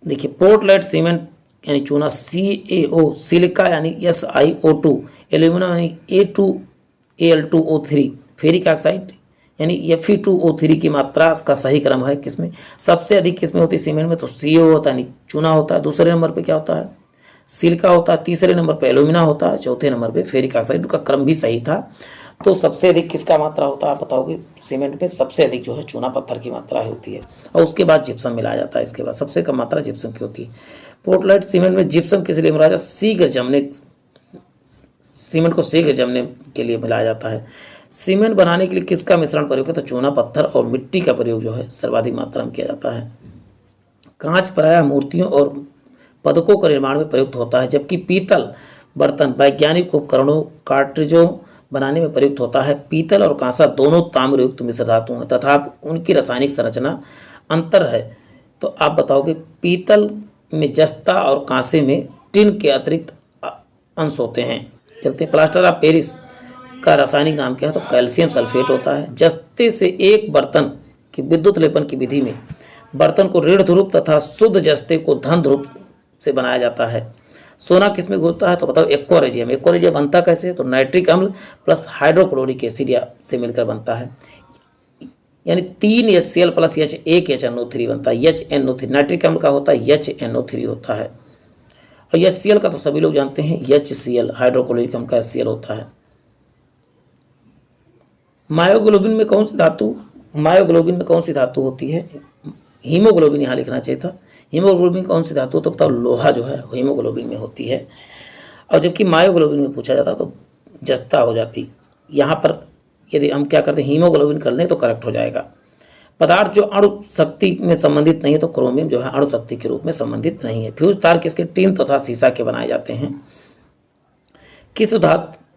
देखिए, पोर्टलैंड सीमेंट यानी चूना CaO, सिलिका यानी SiO2, एल्यूमिनियम यानी A2Al2O3, फेरिक ऑक्साइड यानी Fe2O3 की मात्रा का सही क्रम है किसमें, सबसे अधिक किसमें होती है सीमेंट में, तो CO होता है यानी चूना होता है। दूसरे नंबर पे क्या होता है, सिलिका होता है। तीसरे नंबर पे एल्यूमिना होता है। चौथे नंबर पे फेरिक ऑक्साइड का क्रम भी सही था। तो सबसे अधिक किसका मात्रा होता है, आप बताओगे सीमेंट में सबसे अधिक जो है चूना पत्थर की मात्रा होती है, और उसके बाद जिप्सम मिलाया जाता है। इसके बाद सबसे कम मात्रा जिप्सम की होती है। पोर्टलैंड सीमेंट में जिप्सम किस लिए मिलाया जाता है, शीघ्र जमने, सीमेंट को शीघ्र जमने के लिए मिलाया जाता है। सीमेंट बनाने के लिए किसका मिश्रण प्रयोग है, तो चूना पत्थर और मिट्टी का प्रयोग जो है सर्वाधिक मात्रा में किया जाता है। कांच प्रायः मूर्तियों और पदकों के निर्माण में प्रयुक्त होता है, जबकि पीतल बर्तन वैज्ञानिक उपकरणों कार्ट्रिजों बनाने में प्रयुक्त होता है। पीतल और कांसा दोनों ताम्रयुक्त मिश्र धातु हैं तथा उनकी रासायनिक संरचना अंतर है। तो आप बताओगे पीतल में जस्ता और कांसे में टिन के अतिरिक्त अंश होते हैं। चलते हैं, प्लास्टर ऑफ पेरिस का रासायनिक नाम क्या है, तो कैल्शियम सल्फेट होता है। जस्ते से एक बर्तन की विद्युत लेपन की विधि में बर्तन को ऋण ध्रुव तथा शुद्ध जस्ते को धन ध्रुव से बनाया जाता है। सोना किसमें होता है, तो बताओ एक्वारेजियम। एक्वारेजियम बनता कैसे, तो नाइट्रिक अम्ल प्लस हाइड्रोक्लोरिक एसिड से मिलकर बनता है, यानी 3 HCl प्लस H1 HNO3 बनता है। HNO3 नाइट्रिक अम्ल का होता है, HNO3 होता है। और HCl का तो सभी लोग जानते हैं, HCl हाइड्रोक्लोरिक अम्ल का HCl होता है। मायोग्लोबिन में कौन सी धातु, मायोग्लोबिन में कौन सी धातु होती है, हीमोग्लोबिन यहाँ लिखना चाहिए था। हीमोग्लोबिन कौन सी धातु, तो बताओ लोहा जो है हीमोग्लोबिन में होती है। और जबकि मायोग्लोबिन में पूछा जाता तो जस्ता हो जाती। यहाँ पर यदि हम क्या करते हैं, हीमोग्लोबिन कर लें तो करेक्ट हो जाएगा। पदार्थ जो अणु शक्ति में संबंधित नहीं है, तो क्रोमियम जो है अणु शक्ति के रूप में संबंधित नहीं है। फ्यूज तार किसके, टिन तथा सीसा के बनाए जाते हैं।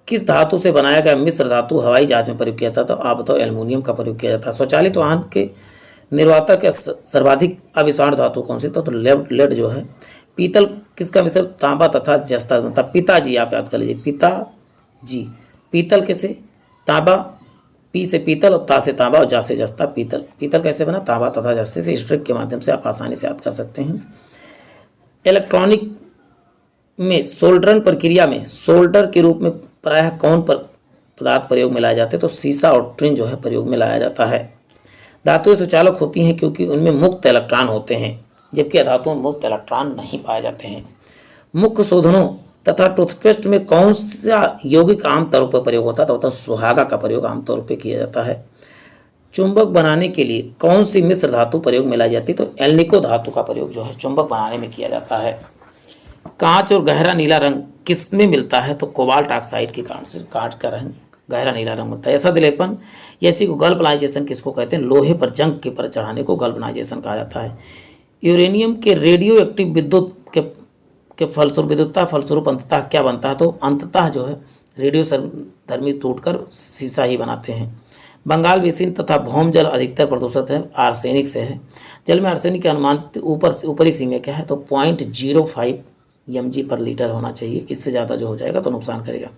किस धातु से बनाया गया मिश्र धातु हवाई जहाज में प्रयोग किया जाता, तो आप बताओ एल्युमिनियम का प्रयोग किया जाता है। स्वचालित वाहन के निर्माता के सर्वाधिक अविषाण धातु कौन सी, तो लेड जो है। पीतल किसका मिश्र, तांबा तथा जस्ता बनता। पिताजी आप याद कर लीजिए, पिताजी। पीतल कैसे, तांबा, पी से पीतल और ता से तांबा और जा से जस्ता। पीतल, पीतल कैसे बना, तांबा तथा जस्ते से। इस ट्रिक के माध्यम से आप आसानी से याद कर सकते हैं। इलेक्ट्रॉनिक में सोल्डरन प्रक्रिया में सोल्डर के रूप में प्रायः कौन पदार्थ प्रयोग में लाए जाते हैं, तो सीसा और टिन जो है प्रयोग में लाया जाता है। धातुएं सुचालक होती हैं क्योंकि उनमें मुक्त इलेक्ट्रॉन होते हैं, जबकि धातुओं में मुक्त इलेक्ट्रॉन नहीं पाए जाते हैं। मुख्य शोधनों तथा टूथपेस्ट में कौन सा यौगिक आमतौर पर प्रयोग होता है, तो होता है सुहागा का प्रयोग आमतौर पर किया जाता है। चुंबक बनाने के लिए कौन सी मिश्र धातु प्रयोग में लाई जाती है, तो एल्निको धातु का प्रयोग जो है चुंबक बनाने में किया जाता है। कांच और गहरा नीला रंग किसमें मिलता है, तो कोबाल्ट ऑक्साइड के कारण से कांच का रंग गहरा नीला रंग मिलता है। ऐसा दिलेपन या इसी को गल्वनाइजेशन किसको कहते हैं, लोहे पर जंग के पर चढ़ाने को गल्वनाइजेशन कहा जाता है। यूरेनियम के रेडियो एक्टिव विद्युत के फलस्वरूप विद्युतता फलस्वरूप अंततः क्या बनता है, तो अंततः जो है रेडियो धर्मी टूटकर शीशा ही बनाते हैं। बंगाल बेसिन तथा भौम जल अधिकतर प्रदूषित है, आर्सेनिक से है। जल में आर्सेनिक के अनुमान ऊपरी सीमा क्या है, तो 0.05 mg पर लीटर होना चाहिए। इससे ज़्यादा जो हो जाएगा तो नुकसान करेगा।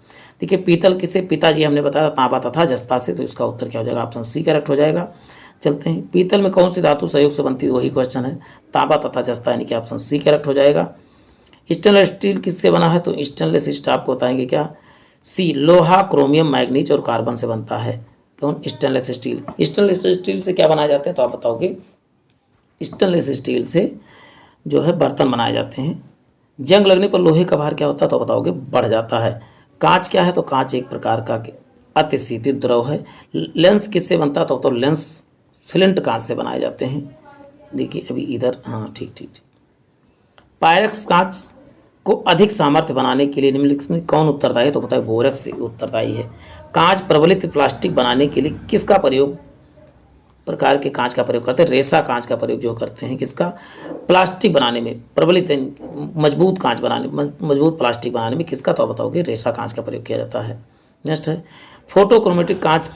देखिए, पीतल किसे, पिताजी हमने बताया तांबा तथा जस्ता से, तो इसका उत्तर क्या हो जाएगा, ऑप्शन सी करेक्ट हो जाएगा। चलते हैं, पीतल में कौन सी धातु सहयोग से बनती है, वही क्वेश्चन है, तांबा तथा जस्ता, यानी कि ऑप्शन सी करेक्ट हो जाएगा। स्टेनलेस स्टील किससे बना है? तो स्टेनलेस स्टील आपको बताएंगे क्या? सी, लोहा, क्रोमियम, मैग्नीज और कार्बन से बनता है। कौन? Stainless steel. स्टेनलेस स्टील से क्या बनाए जाते हैं? तो आप बताओगे स्टेनलेस स्टील से जो है बर्तन बनाए जाते हैं। जंग लगने पर लोहे का भार क्या होता है? तो बताओगे बढ़ जाता है। कांच क्या है? तो कांच एक प्रकार का अति शीतल द्रव है। लेंस किससे बनता है? तो लेंस फ्लिंट कांच से बनाए जाते हैं। देखिए अभी इधर, हाँ ठीक ठीक ठीक। पायरेक्स कांच को अधिक सामर्थ्य बनाने के लिए निम्नलिखित में कौन उत्तरदायी है? तो बताए बोरेक्स उत्तरदायी है। कांच प्रबलित प्लास्टिक बनाने के लिए किसका प्रयोग, प्रकार के कांच का प्रयोग करते हैं? रेसा कांच का प्रयोग जो करते हैं किसका? प्लास्टिक बनाने में, प्रबलित मजबूत कांच बनाने, मजबूत प्लास्टिक बनाने में किसका? तो बताओगे रेसा कांच का प्रयोग किया जाता है। नेक्स्ट है, फोटोक्रोमेटिक कांच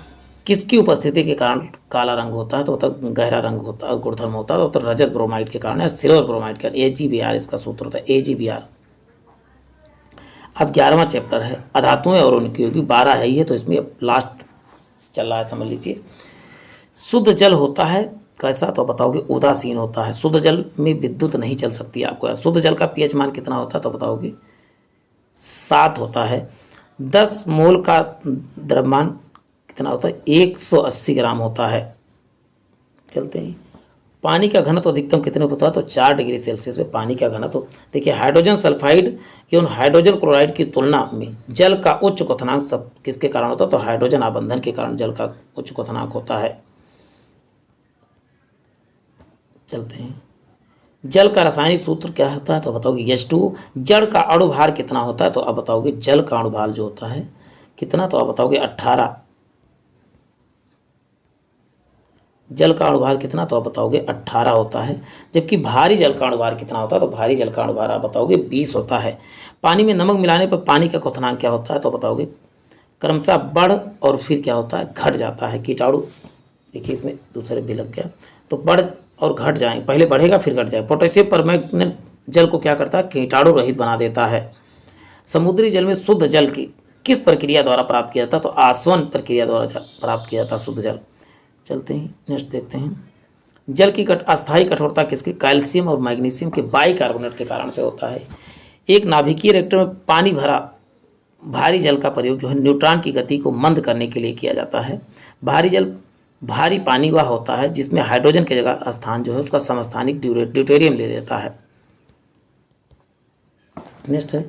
किसकी उपस्थिति के कारण काला रंग होता है? तो बताओ गहरा रंग होता है, गुणधर्म होता है। तो रजत ब्रोमाइड के कारण या सिल्वर ब्रोमाइड के, AgBr इसका सूत्र होता है, AgBr। अब 11वां चैप्टर है अधातुएं और उनकी होगी, 12 है ही है, तो इसमें लास्ट चल रहा है, समझ लीजिए। शुद्ध जल होता है कैसा? तो बताओगे उदासीन होता है। शुद्ध जल में विद्युत नहीं चल सकती है आपको। शुद्ध जल का pH मान कितना होता है? तो बताओगे 7 होता है। 10 मोल का द्रव्यमान कितना होता है? 180 ग्राम होता है। चलते हैं, पानी का घनत्व अधिकतम कितने होता है? तो 4 डिग्री सेल्सियस में पानी का घनत्व। देखिए हाइड्रोजन सल्फाइड एवं हाइड्रोजन क्लोराइड की तुलना में जल का उच्च क्वथनांक सब किसके कारण होता है? तो हाइड्रोजन आबंधन के कारण जल का उच्च क्वथनांक होता है। चलते हैं, जल का रासायनिक सूत्र क्या होता है? तो बताओगे H2। जड़ का अणुभार कितना होता है? तो अब बताओगे जल का अणुभार जो होता है कितना? तो आप बताओगे 18। जल का अणुभार कितना? तो आप बताओगे 18 होता है। जबकि भारी जल का अणुभार कितना होता है? तो भारी जल का अणुभार आप बताओगे 20 होता है। पानी में नमक मिलाने पर पानी का क्वथनांक क्या होता है? तो बताओगे क्रमशः बढ़ और फिर क्या होता है? घट जाता है। कीटाणु, देखिए इसमें दूसरे भी लग गया, तो बढ़ और घट जाए, पहले बढ़ेगा फिर घट जाए। पोटेशियम परमैंगनेट जल को क्या करता है? कीटाणु रहित बना देता है। समुद्री जल में शुद्ध जल की किस प्रक्रिया द्वारा प्राप्त किया जाता है? तो आसवन प्रक्रिया द्वारा प्राप्त किया जाता है शुद्ध जल। चलते हैं, नेक्स्ट देखते हैं, जल की अस्थायी कठोरता किसकी? कैल्शियम और मैग्नीशियम के बाइकार्बोनेट के कारण से होता है। एक नाभिकीय रिएक्टर में पानी भरा भारी जल का प्रयोग जो है न्यूट्रॉन की गति को मंद करने के लिए किया जाता है। भारी पानी वह होता है जिसमें हाइड्रोजन की जगह स्थान जो है उसका समस्थानिक ड्यूटेरियम ले लेता है। नेक्स्ट है,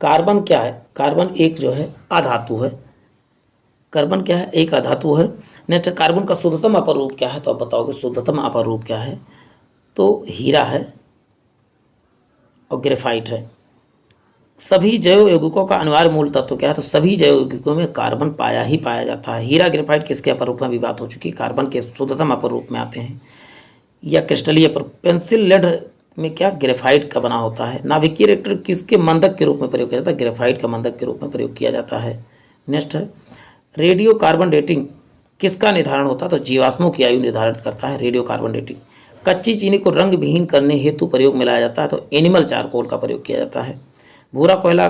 कार्बन क्या है? कार्बन एक जो है अधातु है। कार्बन क्या है? एक अधातु है। नेक्स्ट, कार्बन का शुद्धतम अपर रूप क्या है? तो आप बताओगे शुद्धतम अपर रूप क्या है? तो हीरा है और ग्रेफाइट है। सभी जैव यौगिकों का अनिवार्य मूल तत्व क्या है? तो सभी जैव यौगिकों में कार्बन पाया ही पाया जाता है। हीरा ग्रेफाइट किसके अपर रूप में भी बात हो चुकी है, कार्बन के शुद्धतम अपर रूप में आते हैं या क्रिस्टलीय पर। पेंसिल लेड में क्या ग्रेफाइट का बना होता है। नाभिकीय रिएक्टर किसके मंदक के रूप में प्रयोग किया जाता है? ग्रेफाइट का मंदक के रूप में प्रयोग किया जाता है। नेक्स्ट है, रेडियो कार्बन डेटिंग किसका निर्धारण होता है? तो जीवाश्मों की आयु निर्धारित करता है रेडियो कार्बन डेटिंग। कच्ची चीनी को रंग विहीन करने हेतु प्रयोग में लाया जाता है तो एनिमल चारकोल का प्रयोग किया जाता है। भूरा कोयला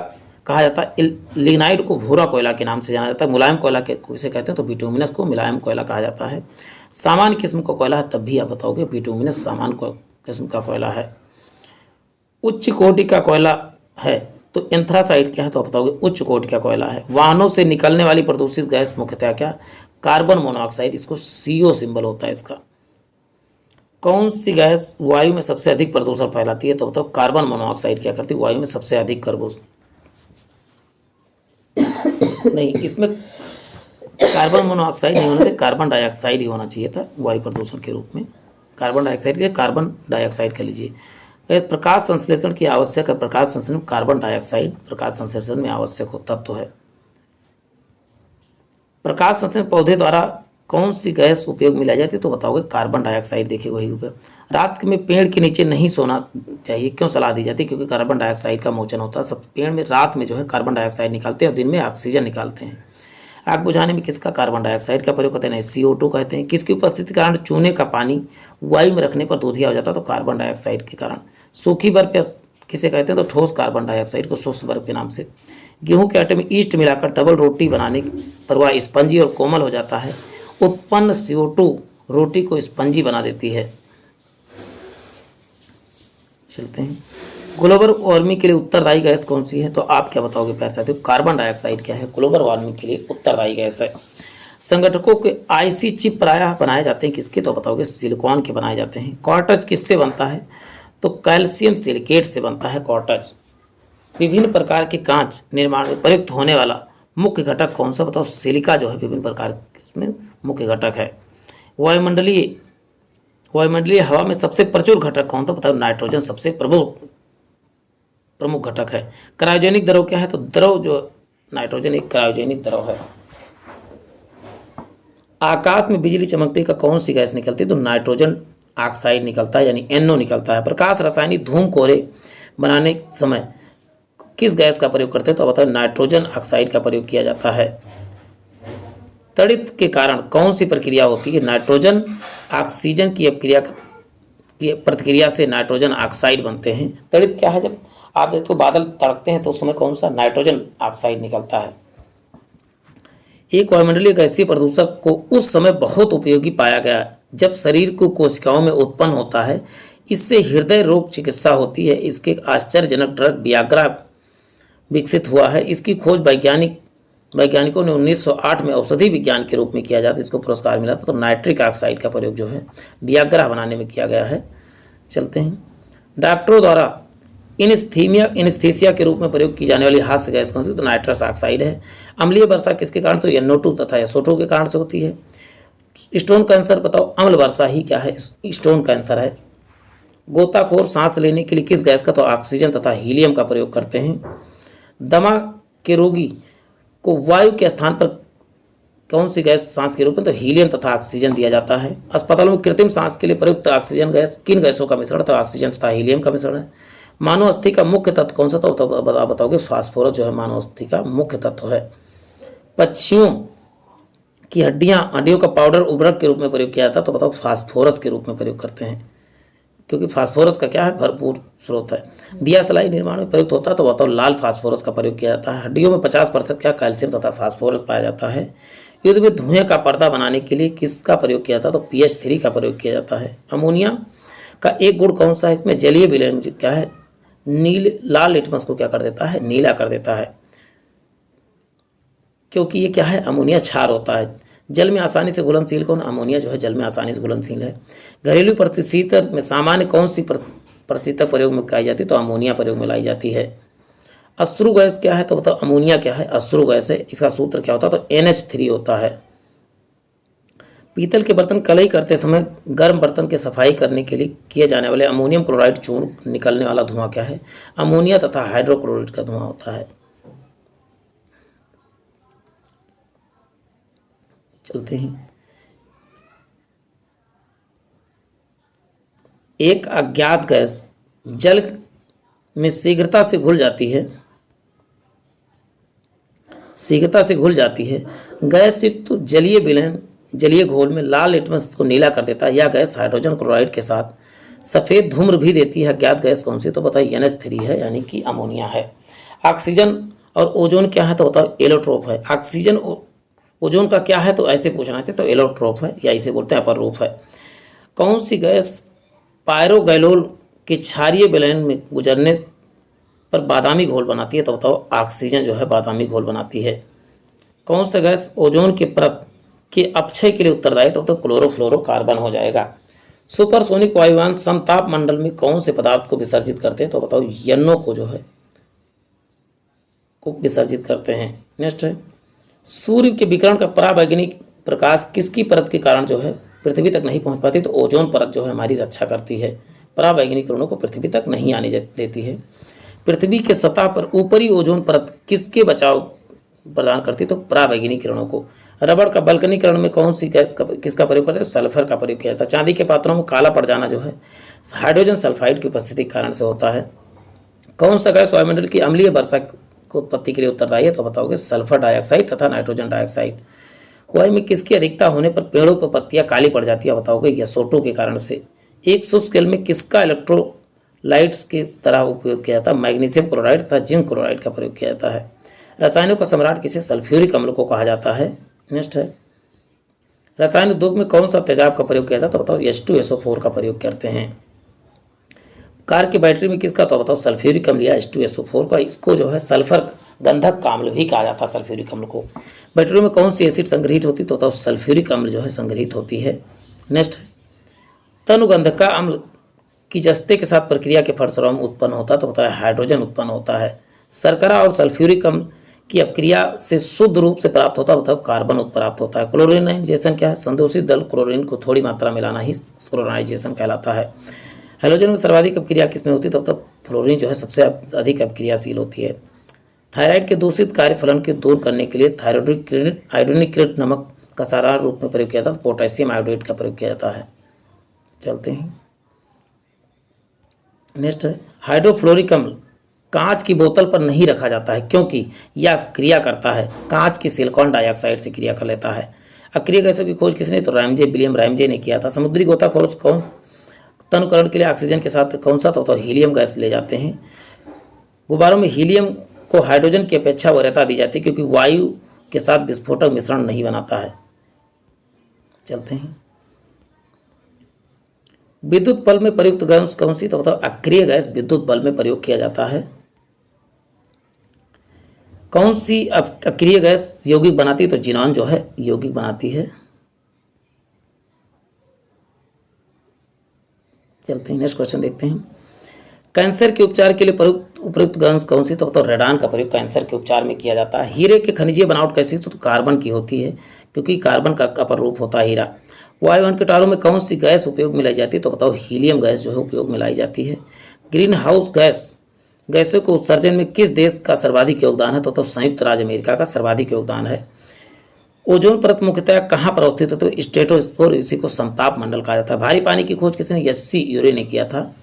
कहा जाता है, लिग्नाइट को भूरा कोयला के नाम से जाना जाता है। मुलायम कोयला किसे कहते हैं? तो बिटुमिनस को मुलायम कोयला कहा जाता है। सामान्य किस्म का कोयला है, तब भी आप बताओगे बिटुमिनस सामान्य किस्म का कोयला है। उच्च कोटि का कोयला है तो एंथ्रासाइड क्या है? तो आप बताओगे उच्च कोटि का कोयला है। वाहनों से निकलने वाली प्रदूषित गैस मुख्यतः क्या? कार्बन मोनोऑक्साइड, इसको CO सिंबल होता है इसका। कौन सी गैस वायु में सबसे अधिक प्रदूषण फैलाती है? तो बताओ कार्बन मोनोऑक्साइड क्या करती है? वायु में सबसे अधिक नहीं, इसमें कार्बन मोनोऑक्साइड नहीं होना चाहिए, कार्बन डाइऑक्साइड ही होना चाहिए था वायु प्रदूषण के रूप में। कार्बन डाइऑक्साइड कर लीजिए। प्रकाश संश्लेषण की आवश्यक है। प्रकाश संश्लेषण कार्बन डाइऑक्साइड प्रकाश संश्लेषण में आवश्यक तत्व है। प्रकाश संश्लेषण पौधे द्वारा कौन सी गैस उपयोग में लाई जाती है? तो बताओगे कार्बन डाइऑक्साइड। देखिए वही होगा। रात में पेड़ के नीचे नहीं सोना चाहिए, क्यों सलाह दी जाती है? क्योंकि कार्बन डाइऑक्साइड का मोचन होता है। सब पेड़ में रात में जो है कार्बन डाइऑक्साइड निकालते हैं और दिन में ऑक्सीजन निकालते हैं। आग बुझाने में किसका कार्बन डाइऑक्साइड का प्रयोग करते हैं? CO2 कहते हैं। किसकी उपस्थिति के कारण चूने का पानी वायु में रखने पर दूधिया हो जाता है? तो कार्बन डाइऑक्साइड के कारण। सूखी बर्फ किसे कहते हैं? तो ठोस कार्बन डाइऑक्साइड को शुष्क बर्फ के नाम से। गेहूं के आटे में ईस्ट मिलाकर डबल रोटी बनाने पर वह स्पंजी और कोमल हो जाता है। उत्पन्न CO2 रोटी को स्पंजी बना देती है। चलते हैं, ग्लोबल वार्मिंग के लिए उत्तरदायी गैस कौन सी है? तो आप क्या बताओगे प्यारे साथियों? कार्बन डाइऑक्साइड क्या है? ग्लोबल वार्मिंग के लिए उत्तरदायी गैस है। संगठकों के आईसी चिप प्रायः बनाए जाते हैं किसके? तो बताओगे सिलिकॉन के बनाए जाते हैं। कॉर्टेज किससे बनता है? तो कैल्शियम सिलिकेट से बनता है कॉर्टेज। विभिन्न प्रकार के कांच निर्माण में प्रयुक्त होने वाला मुख्य घटक कौन सा? बताओ सिलिका जो है विभिन्न प्रकार के इसमें मुख्य घटक है। वायुमंडलीय हवा में सबसे प्रचुर घटक कौन? तो बताओ नाइट्रोजन सबसे प्रमुख घटक है। क्रायोजेनिक द्रव क्या है? तो द्रव जो नाइट्रोजन एक क्रायोजेनिक द्रव है। आकाश में बिजली चमकने का कौन सी गैस निकलती है? तो नाइट्रोजन ऑक्साइड निकलता है, यानी NO निकलता है। प्रकाश रासायनिक धूम कोहरे बनाने समय किस गैस का प्रयोग करते हैं? तो बताओ नाइट्रोजन ऑक्साइड का प्रयोग किया जाता है। तड़ित के कारण कौन सी प्रक्रिया होती है? नाइट्रोजन ऑक्सीजन की प्रतिक्रिया से नाइट्रोजन ऑक्साइड बनते हैं। तड़ित क्या है? जब आप देखो बादल तड़कते हैं तो उस समय कौन सा नाइट्रोजन ऑक्साइड निकलता है। एक वायुमंडलीय गैसीय प्रदूषक को उस समय बहुत उपयोगी पाया गया जब शरीर को कोशिकाओं में उत्पन्न होता है। इससे हृदय रोग चिकित्सा होती है। इसके आश्चर्यजनक ड्रग वियाग्रा विकसित हुआ है। इसकी खोज वैज्ञानिकों ने 1908 में औषधि विज्ञान के रूप में किया जाता है। इसको पुरस्कार मिला था। तो नाइट्रिक ऑक्साइड का प्रयोग जो है वियाग्रा बनाने में किया गया है। चलते हैं। डॉक्टरों द्वारा एनेस्थीसिया के रूप में प्रयोग की जाने वाली हास्य गैस कौन सी? तो नाइट्रस ऑक्साइड है। अम्लीय वर्षा किसके कारण? तो NO2 तथा SO2 के कारण से होती है। स्टोन कैंसर बताओ अम्ल वर्षा ही क्या है? स्टोन कैंसर है। गोताखोर सांस लेने के लिए किस गैस का? तो ऑक्सीजन तथा हीलियम का प्रयोग करते हैं। दमा के रोगी को वायु के स्थान पर कौन सी गैस सांस के रूप में? तो हीलियम तथा ऑक्सीजन दिया जाता है। अस्पतालों में कृत्रिम सांस के लिए प्रयुक्त ऑक्सीजन गैस किन गैसों का मिश्रण? तो ऑक्सीजन तथा हीलियम का मिश्रण है। मानव अस्थि का मुख्य तत्व कौन सा? तो आप बताओगे फास्फोरस जो है मानव अस्थि का मुख्य तत्व है। पक्षियों की हड्डियों का पाउडर उर्वरक के रूप में प्रयोग किया जाता है। तो बताओ फास्फोरस के रूप में प्रयोग करते हैं, क्योंकि फास्फोरस का क्या है? भरपूर स्रोत है। दिया सलाई निर्माण में प्रयुक्त होता है। तो बताओ लाल फास्फोरस का प्रयोग किया जाता है। हड्डियों में 50% क्या कैल्शियम तथा फास्फोरस पाया जाता है। युद्ध में धुएं का पर्दा बनाने के लिए किसका प्रयोग किया जाता है? तो PH3 का प्रयोग किया जाता है। अमोनिया का एक गुण कौन सा है? इसमें जलीय विलयन क्या है? लाल लिटमस को क्या कर देता है? नीला कर देता है, क्योंकि ये क्या है? अमोनिया क्षार होता है। जल में आसानी से घुलनशील कौन? अमोनिया जो है जल में आसानी से घुलनशील है। घरेलू प्रतिशीतक में सामान्य कौन सी प्रतिशीतक प्रयोग में पाई जाती है? तो अमोनिया प्रयोग में लाई जाती है। अश्रु गैस क्या है? तो बताओ अमोनिया क्या है? अश्रु गैस है। इसका सूत्र क्या होता है? तो NH3 होता है। पीतल के बर्तन कलई करते समय गर्म बर्तन की सफाई करने के लिए किए जाने वाले अमोनियम क्लोराइड चूर्ण निकलने वाला धुआं क्या है? अमोनिया तथा हाइड्रोक्लोराइड का धुआं होता है। चलते हैं। एक अज्ञात गैस जल में शीघ्रता से घुल जाती है। गैस युक्त जलीय घोल में लाल लिटमस को नीला कर देता है। यह गैस हाइड्रोजन क्लोराइड के साथ सफ़ेद धूम्र भी देती है। अज्ञात गैस कौन सी? तो बताइए NH3 है, यानी कि अमोनिया है। ऑक्सीजन और ओजोन क्या है? तो बताओ एलोट्रोप है। ऑक्सीजन ओजोन का क्या है? तो ऐसे पूछना चाहिए। तो एलोट्रोप है, या इसे बोलते हैं अपर रूप है। कौन सी गैस पायरोगैलोल के क्षारीय विलयन में गुजरने पर बादामी घोल बनाती है? तो बताओ ऑक्सीजन जो है बादामी घोल बनाती है। कौन सा गैस ओजोन के परत के अपक्षय के लिए उत्तरदायी? तो क्लोरोफ्लोरोकार्बन हो जाएगा। सुपरसोनिक वायुयान समताप मंडल में कौन से पदार्थ को विसर्जित करते हैं? तो बताओ NO को जो है को विसर्जित करते हैं। नेक्स्ट है, सूर्य के विकिरण का परावैंगनिक प्रकाश किसकी परत के कारण जो है पृथ्वी तक नहीं पहुंच पाती? तो ओजोन परत जो है हमारी रक्षा करती है, परावैंगनिक किरणों को पृथ्वी तक नहीं आने देती है। पृथ्वी के सतह पर ऊपरी ओजोन परत किसके बचाव प्रदान करती है? तो परावैंगनिक किरणों को। रबड़ का बल्कनीकरण में कौन सी गैस किसका प्रयोग करते हैं? सल्फर का प्रयोग किया जाता है। चांदी के पात्रों में काला पड़ जाना जो है हाइड्रोजन सल्फाइड की उपस्थिति के कारण से होता है। कौन सा गैस वायुमंडल की अम्लीय वर्षा की उत्पत्ति के लिए उत्तरदायी है? तो बताओगे सल्फर डाइऑक्साइड तथा नाइट्रोजन डाइऑक्साइड। वायु में किसकी अधिकता होने पर पेड़ों पर पत्तियां काली पड़ जाती है? बताओगे SO2 के कारण से। एक शुष्क जल में किसका इलेक्ट्रोलाइट्स की तरह उपयोग किया जाता है? मैग्नीशियम क्लोराइड तथा जिंक क्लोराइड का प्रयोग किया जाता है। रसायनों का सम्राट किसे? सल्फ्यूरिक अम्ल को कहा जाता है। नेक्स्ट है, रसायन उद्योग में कौन सा तेजाब का प्रयोग किया जाता है? तो बताओ H2SO4 का प्रयोग करते हैं। कार की बैटरी में किसका, तो बताओ सल्फ्यूरिक अम्ल या H2SO4 का। इसको जो है सल्फर गंधक का अम्ल भी कहा जाता है, सल्फ्यूरिक अम्ल को। बैटरी में कौन सी एसिड संग्रहित होती है, तो बताओ सल्फ्यूरिक अम्ल जो है संग्रहित होती है। नेक्स्ट, तनुगंधका अम्ल की जस्ते के साथ प्रक्रिया के फलस्वरूप उत्पन्न होता है, तो बताया हाइड्रोजन उत्पन्न होता है। शर्करा और सल्फ्यूरिक अम्ल की अपक्रिया से शुद्ध रूप से प्राप्त होता है, बताओ कार्बन प्राप्त होता है। क्लोरिनाइजेशन क्या है, संदूषित दल क्लोरीन को थोड़ी मात्रा मिलाना ही क्लोरिनाइजेशन कहलाता है। हैलोजन में सर्वाधिक अपक्रिया किसमें होती है, तो तब फ्लोरीन जो है सबसे अधिक अपक्रियाशील होती है। थायराइड के दूषित कार्यफलन को दूर करने के लिए आयोडीनीकृत नमक का साधारण रूप में प्रयोग किया जाता है, पोटेशियम आयोडेट का प्रयोग किया जाता है। चलते हैं नेक्स्ट है, हाइड्रोफ्लोरिक अम्ल कांच की बोतल पर नहीं रखा जाता है क्योंकि यह क्रिया करता है कांच की सिलिकॉन डाइऑक्साइड से क्रिया कर लेता है। अक्रिय गैसों की खोज किसने, तो विलियम रैमजे ने किया था। समुद्री गोताखोर कौन तनुकरण के लिए ऑक्सीजन के साथ कौन सा, तो हीलियम गैस ले जाते हैं। गुब्बारों में हीलियम को हाइड्रोजन की अपेक्षा वरीयता दी जाती है क्योंकि वायु के साथ विस्फोटक मिश्रण नहीं बनाता है। चलते हैं, विद्युत बल्ब में प्रयुक्त गैस कौन सी, तो बताओ अक्रिय गैस विद्युत बल्ब में प्रयोग किया जाता है। कौन सी अक्रिय गैस यौगिक बनाती है, तो जिनॉन जो है यौगिक बनाती है। चलते हैं नेक्स्ट क्वेश्चन देखते हैं, कैंसर के उपचार के लिए उपयुक्त गैस कौन सी, तो बताओ रेडान का प्रयोग कैंसर के उपचार में किया जाता है। हीरे के खनिजीय बनावट कैसी, तो कार्बन की होती है क्योंकि कार्बन का अपर रूप होता है हीरा। वायुमंडल के टालों में कौन सी गैस उपयोग में लाई जाती है, तो बताओ हीलियम गैस जो है उपयोग में लाई जाती है। ग्रीन हाउस गैसों को उत्सर्जन में किस देश का सर्वाधिक योगदान है, तो संयुक्त राज्य अमेरिका का सर्वाधिक योगदान है। ओजोन परत मुख्यतः कहाँ पर अवस्थित है, तो स्ट्रेटोस्फीयर, इसी को समताप मंडल कहा जाता है। भारी पानी की खोज किसने, यस्सी यूरे ने किया था।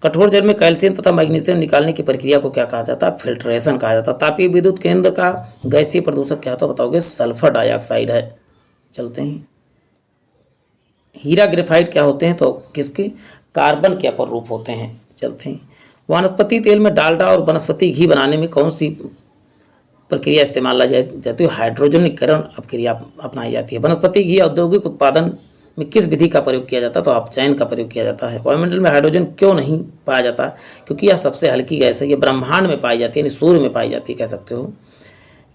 कठोर जल में कैल्शियम तथा मैग्नीशियम निकालने की प्रक्रिया को क्या कहा जाता है, फिल्ट्रेशन कहा जाता है। तापीय विद्युत केंद्र का गैसीय प्रदूषक क्या होता है, बताओगे सल्फर डाइऑक्साइड है। चलते हैं, हीरा ग्रेफाइट क्या होते हैं, तो किसके, कार्बन के अपर रूप होते हैं। चलते हैं, वनस्पति तेल में डालडा और वनस्पति घी बनाने में कौन सी प्रक्रिया इस्तेमाल लाई जाती है, हाइड्रोजनीकरण प्रक्रिया अपनाई जाती है। वनस्पति घी औद्योगिक उत्पादन में किस विधि का प्रयोग किया जाता है, तो अपचयन का प्रयोग किया जाता है। वायुमंडल में हाइड्रोजन क्यों नहीं पाया जाता, क्योंकि यह सबसे हल्की गैस है, यह ब्रह्मांड में पाई जाती है, यानी सूर्य में पाई जाती है कह सकते हो।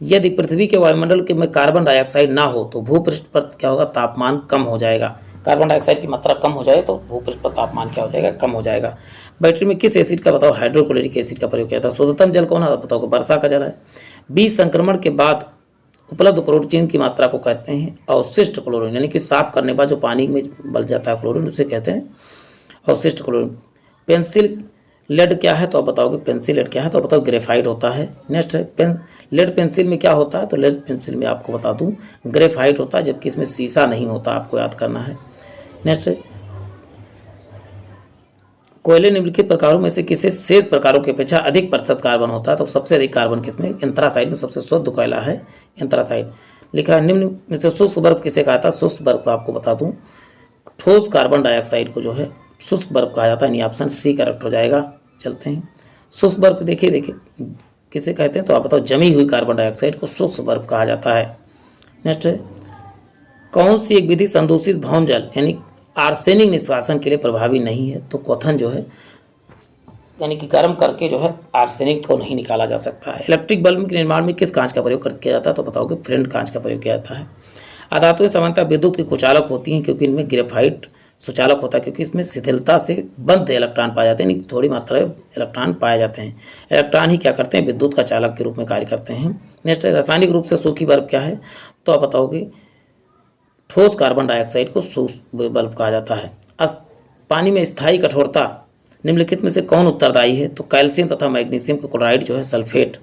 यदि पृथ्वी के वायुमंडल के में कार्बन डाइऑक्साइड ना हो तो भूपृष्ठ पर क्या होगा, तापमान कम हो जाएगा। कार्बन डाइऑक्साइड की मात्रा कम हो जाए तो भूपृष्ठ पर तापमान क्या हो जाएगा, कम हो जाएगा। बैटरी में किस एसिड का, बताओ हाइड्रोक्लोरिक एसिड का प्रयोग किया था। शुद्धतम जल कौन है, बताओ वर्षा का जल है। बीज संक्रमण के बाद उपलब्ध क्लोरीन की मात्रा को कहते हैं अवशिष्ट क्लोरीन, यानी कि साफ करने के बाद जो पानी में बल जाता है क्लोरीन, उसे कहते हैं अवशिष्ट क्लोरीन। पेंसिल लेड क्या है, तो आप बताओगे पेंसिल लेड क्या है, तो बताओ ग्रेफाइट होता है। नेक्स्ट है, लेड पेंसिल में क्या होता है, तो लेड पेंसिल में आपको बता दूं ग्रेफाइट होता है, जबकि इसमें शीशा नहीं होता, आपको याद करना है। नेक्स्ट है, कोयले निम्नलिखित प्रकारों में से किसे शेष प्रकारों की अपेक्षा अधिक प्रतिशत कार्बन होता है, तो सबसे अधिक कार्बन किसमें, एंथ्रासाइड में सबसे शुद्ध कोयला है एंथ्रासाइड। लिखा है निम्न में से शुष्क बर्फ किसे कहा था, शुष्क बर्फ को आपको बता दूं ठोस कार्बन डाइऑक्साइड को जो है शुष्क बर्फ कहा जाता है, यानी ऑप्शन सी करेक्ट हो जाएगा। चलते हैं, शुष्क बर्फ देखिए किसे कहते हैं, तो आप बताओ जमी हुई कार्बन डाइऑक्साइड को शुष्क बर्फ कहा जाता है। नेक्स्ट है, कौन सी एक विधि संदूषित भवन जल यानी आर्सेनिक निष्कासन के लिए प्रभावी नहीं है, तो क्वथन जो है यानी कि गर्म करके जो है आर्सेनिक को नहीं निकाला जा सकता है। इलेक्ट्रिक बल्ब के निर्माण में किस कांच का प्रयोग किया जाता है, तो बताओगे फ्रेंड कांच का प्रयोग किया जाता है। अधातुएं सामान्यतः विद्युत की कुचालक होती हैं क्योंकि इनमें ग्रेफाइट सुचालक होता है क्योंकि इसमें शिथिलता से बंध इलेक्ट्रॉन पाए जाते हैं, यानी थोड़ी मात्रा में इलेक्ट्रॉन पाए जाते हैं। इलेक्ट्रॉन ही क्या करते हैं, विद्युत का चालक के रूप में कार्य करते हैं। नेक्स्ट रासायनिक रूप से सूखी बर्फ क्या है, तो आप बताओगे ठोस कार्बन डाइऑक्साइड को शुष्क बल्ब कहा जाता है। पानी में स्थायी कठोरता निम्नलिखित में से कौन उत्तरदायी है, तो कैल्शियम तथा मैग्नीशियम का क्लोराइड जो है सल्फेट,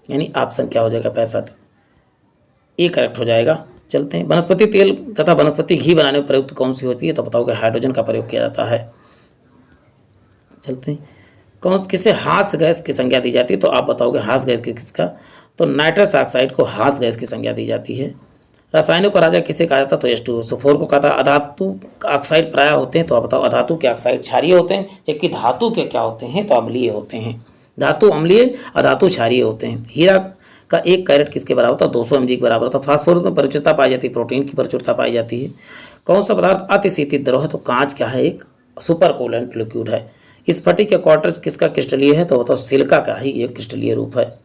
यानी ऑप्शन क्या हो जाएगा पैर साथ ए करेक्ट हो जाएगा। चलते हैं, वनस्पति तेल तथा वनस्पति घी बनाने में प्रयुक्त कौन सी होती है, तो बताओगे हाइड्रोजन का प्रयोग किया जाता है। चलते हैं, कौन किसे हास गैस की संज्ञा दी जाती है, तो आप बताओगे हास गैस की किसका, तो नाइट्रस ऑक्साइड को हास गैस की संज्ञा दी जाती है। रसायनों का राजा किसे कहा जाता, तो H2SO4 को कहा था। अधातु ऑक्साइड प्राय होते हैं, तो आप बताओ अधातु के ऑक्साइड क्षारीय होते हैं, जबकि धातु के क्या होते हैं, तो अम्लीय होते हैं। धातु अम्लीय, अधातु क्षारीय होते हैं। हीरा का 1 कैरेट किसके बराबर होता है, 200 mg के बराबर होता है। फास्फोरस में प्रचुरता पाई जाती है, प्रोटीन की प्रचुरता पाई जाती है। कौन सा पदार्थ अतिशीतित द्रव है, तो कांच क्या है, एक सुपर कूलेंट लिक्विड है, स्फटिक के क्वार्टर्स किसका क्रिस्टलीय है? तो बताओ सिलिका का ही एक क्रिस्टलीय रूप है।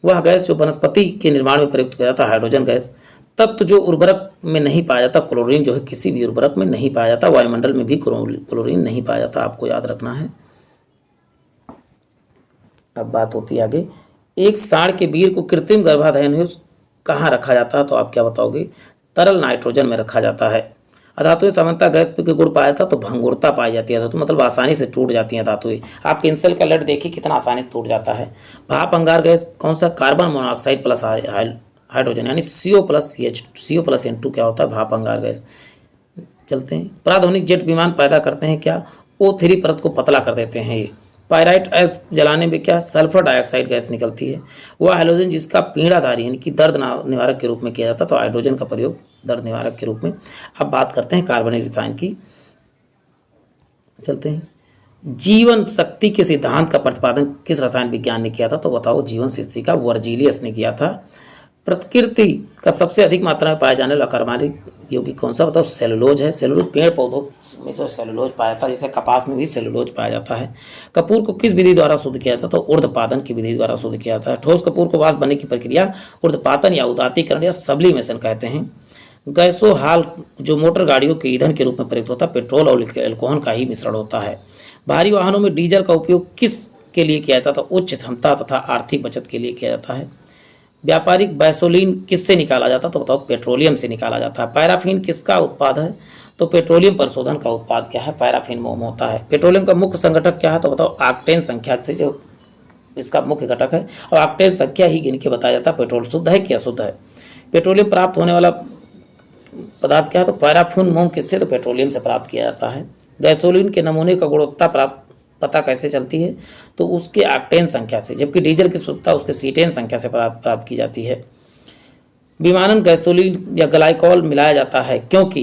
वह गैस जो वनस्पति के निर्माण में प्रयुक्त किया जाता है हाइड्रोजन गैस। तत्व जो उर्वरक में नहीं पाया जाता, क्लोरीन जो है किसी भी उर्वरक में नहीं पाया जाता, वायुमंडल में भी क्लोरीन नहीं पाया जाता, आपको याद रखना है। अब बात होती है आगे, एक सांड के वीर को कृत्रिम गर्भाधान हेतु कहाँ रखा जाता है? तो आप क्या बताओगे? तरल नाइट्रोजन में रखा जाता है। धातुएं सामान्यतः गैस के गुण पाया था तो भंगुरता पाई जाती है, तो मतलब आसानी से टूट जाती हैं धातुएं। आप पेंसिल का लट देखिए कितना आसानी से टूट जाता है। भाप अंगार गैस कौन सा? कार्बन मोनोऑक्साइड प्लस हाइड्रोजन यानी CO+N2 क्या होता है? भाप अंगार गैस। चलते हैं, पराध्वनिक जेट विमान पैदा करते हैं क्या? O3 परत को पतला कर देते हैं ये। पायराइट गैस जलाने में क्या? सल्फर डाइऑक्साइड गैस निकलती है। वह हाइड्रोजन जिसका पीड़ाधारी यानी कि दर्द निवारक के रूप में किया जाता है, तो हाइड्रोजन का प्रयोग दर्द निवारक के रूप में। अब बात करते हैं कार्बनिक रसायन की। चलते हैं, जीवन शक्ति के सिद्धांत का प्रतिपादन किस रसायन विज्ञान ने किया था? तो बताओ जीवन शक्ति का वर्जिलियस ने किया था। प्रकृति का सबसे अधिक मात्रा में पाया जाने वाला कार्बनिक यौगिक कौन सा? बताओ सेलुलोज है। सेलुलोज पेड़ पौधों में जो सेलुलोज पाया जाता है, जैसे कपास में भी सेलुलोज पाया जाता है। कपूर को किस विधि द्वारा शुद्ध किया जाता है? तो ऊर्ध्वपातन की विधि द्वारा शुद्ध किया जाता है। ठोस कपूर को वाष्प बनने की प्रक्रिया ऊर्ध्वपातन या उदात्तीकरण या सब्लिमेशन कहते हैं। गैसोहाल जो मोटर गाड़ियों के ईंधन के रूप में प्रयुक्त होता है, पेट्रोल और एल्कोहल का ही मिश्रण होता है। भारी वाहनों में डीजल का उपयोग किस के लिए किया जाता है? तो उच्च क्षमता तथा आर्थिक बचत के लिए किया जाता है। व्यापारिक गैसोलीन किससे निकाला जाता है? तो बताओ पेट्रोलियम से निकाला जाता है। पैराफिन किसका उत्पाद है? तो पेट्रोलियम परिशोधन का उत्पाद क्या है? पैराफिन मोम होता है। पेट्रोलियम का मुख्य संघटक क्या है? तो बताओ ऑक्टेन संख्या से जो इसका मुख्य घटक है, और ऑक्टेन संख्या ही गिन के बताया जाता है पेट्रोल शुद्ध है कि अशुद्ध है। पेट्रोलियम प्राप्त होने वाला पदार्थ क्या है? तो पैराफिन मोम किससे? तो पेट्रोलियम से प्राप्त किया जाता है। गैसोलीन के नमूने का गुणवत्ता पता कैसे चलती है? तो उसके ऑक्टेन संख्या से, जबकि डीजल की शुद्धता उसके सीटेन संख्या से प्राप्त की जाती है। विमानन गैसोलीन या ग्लाइकॉल मिलाया जाता है क्योंकि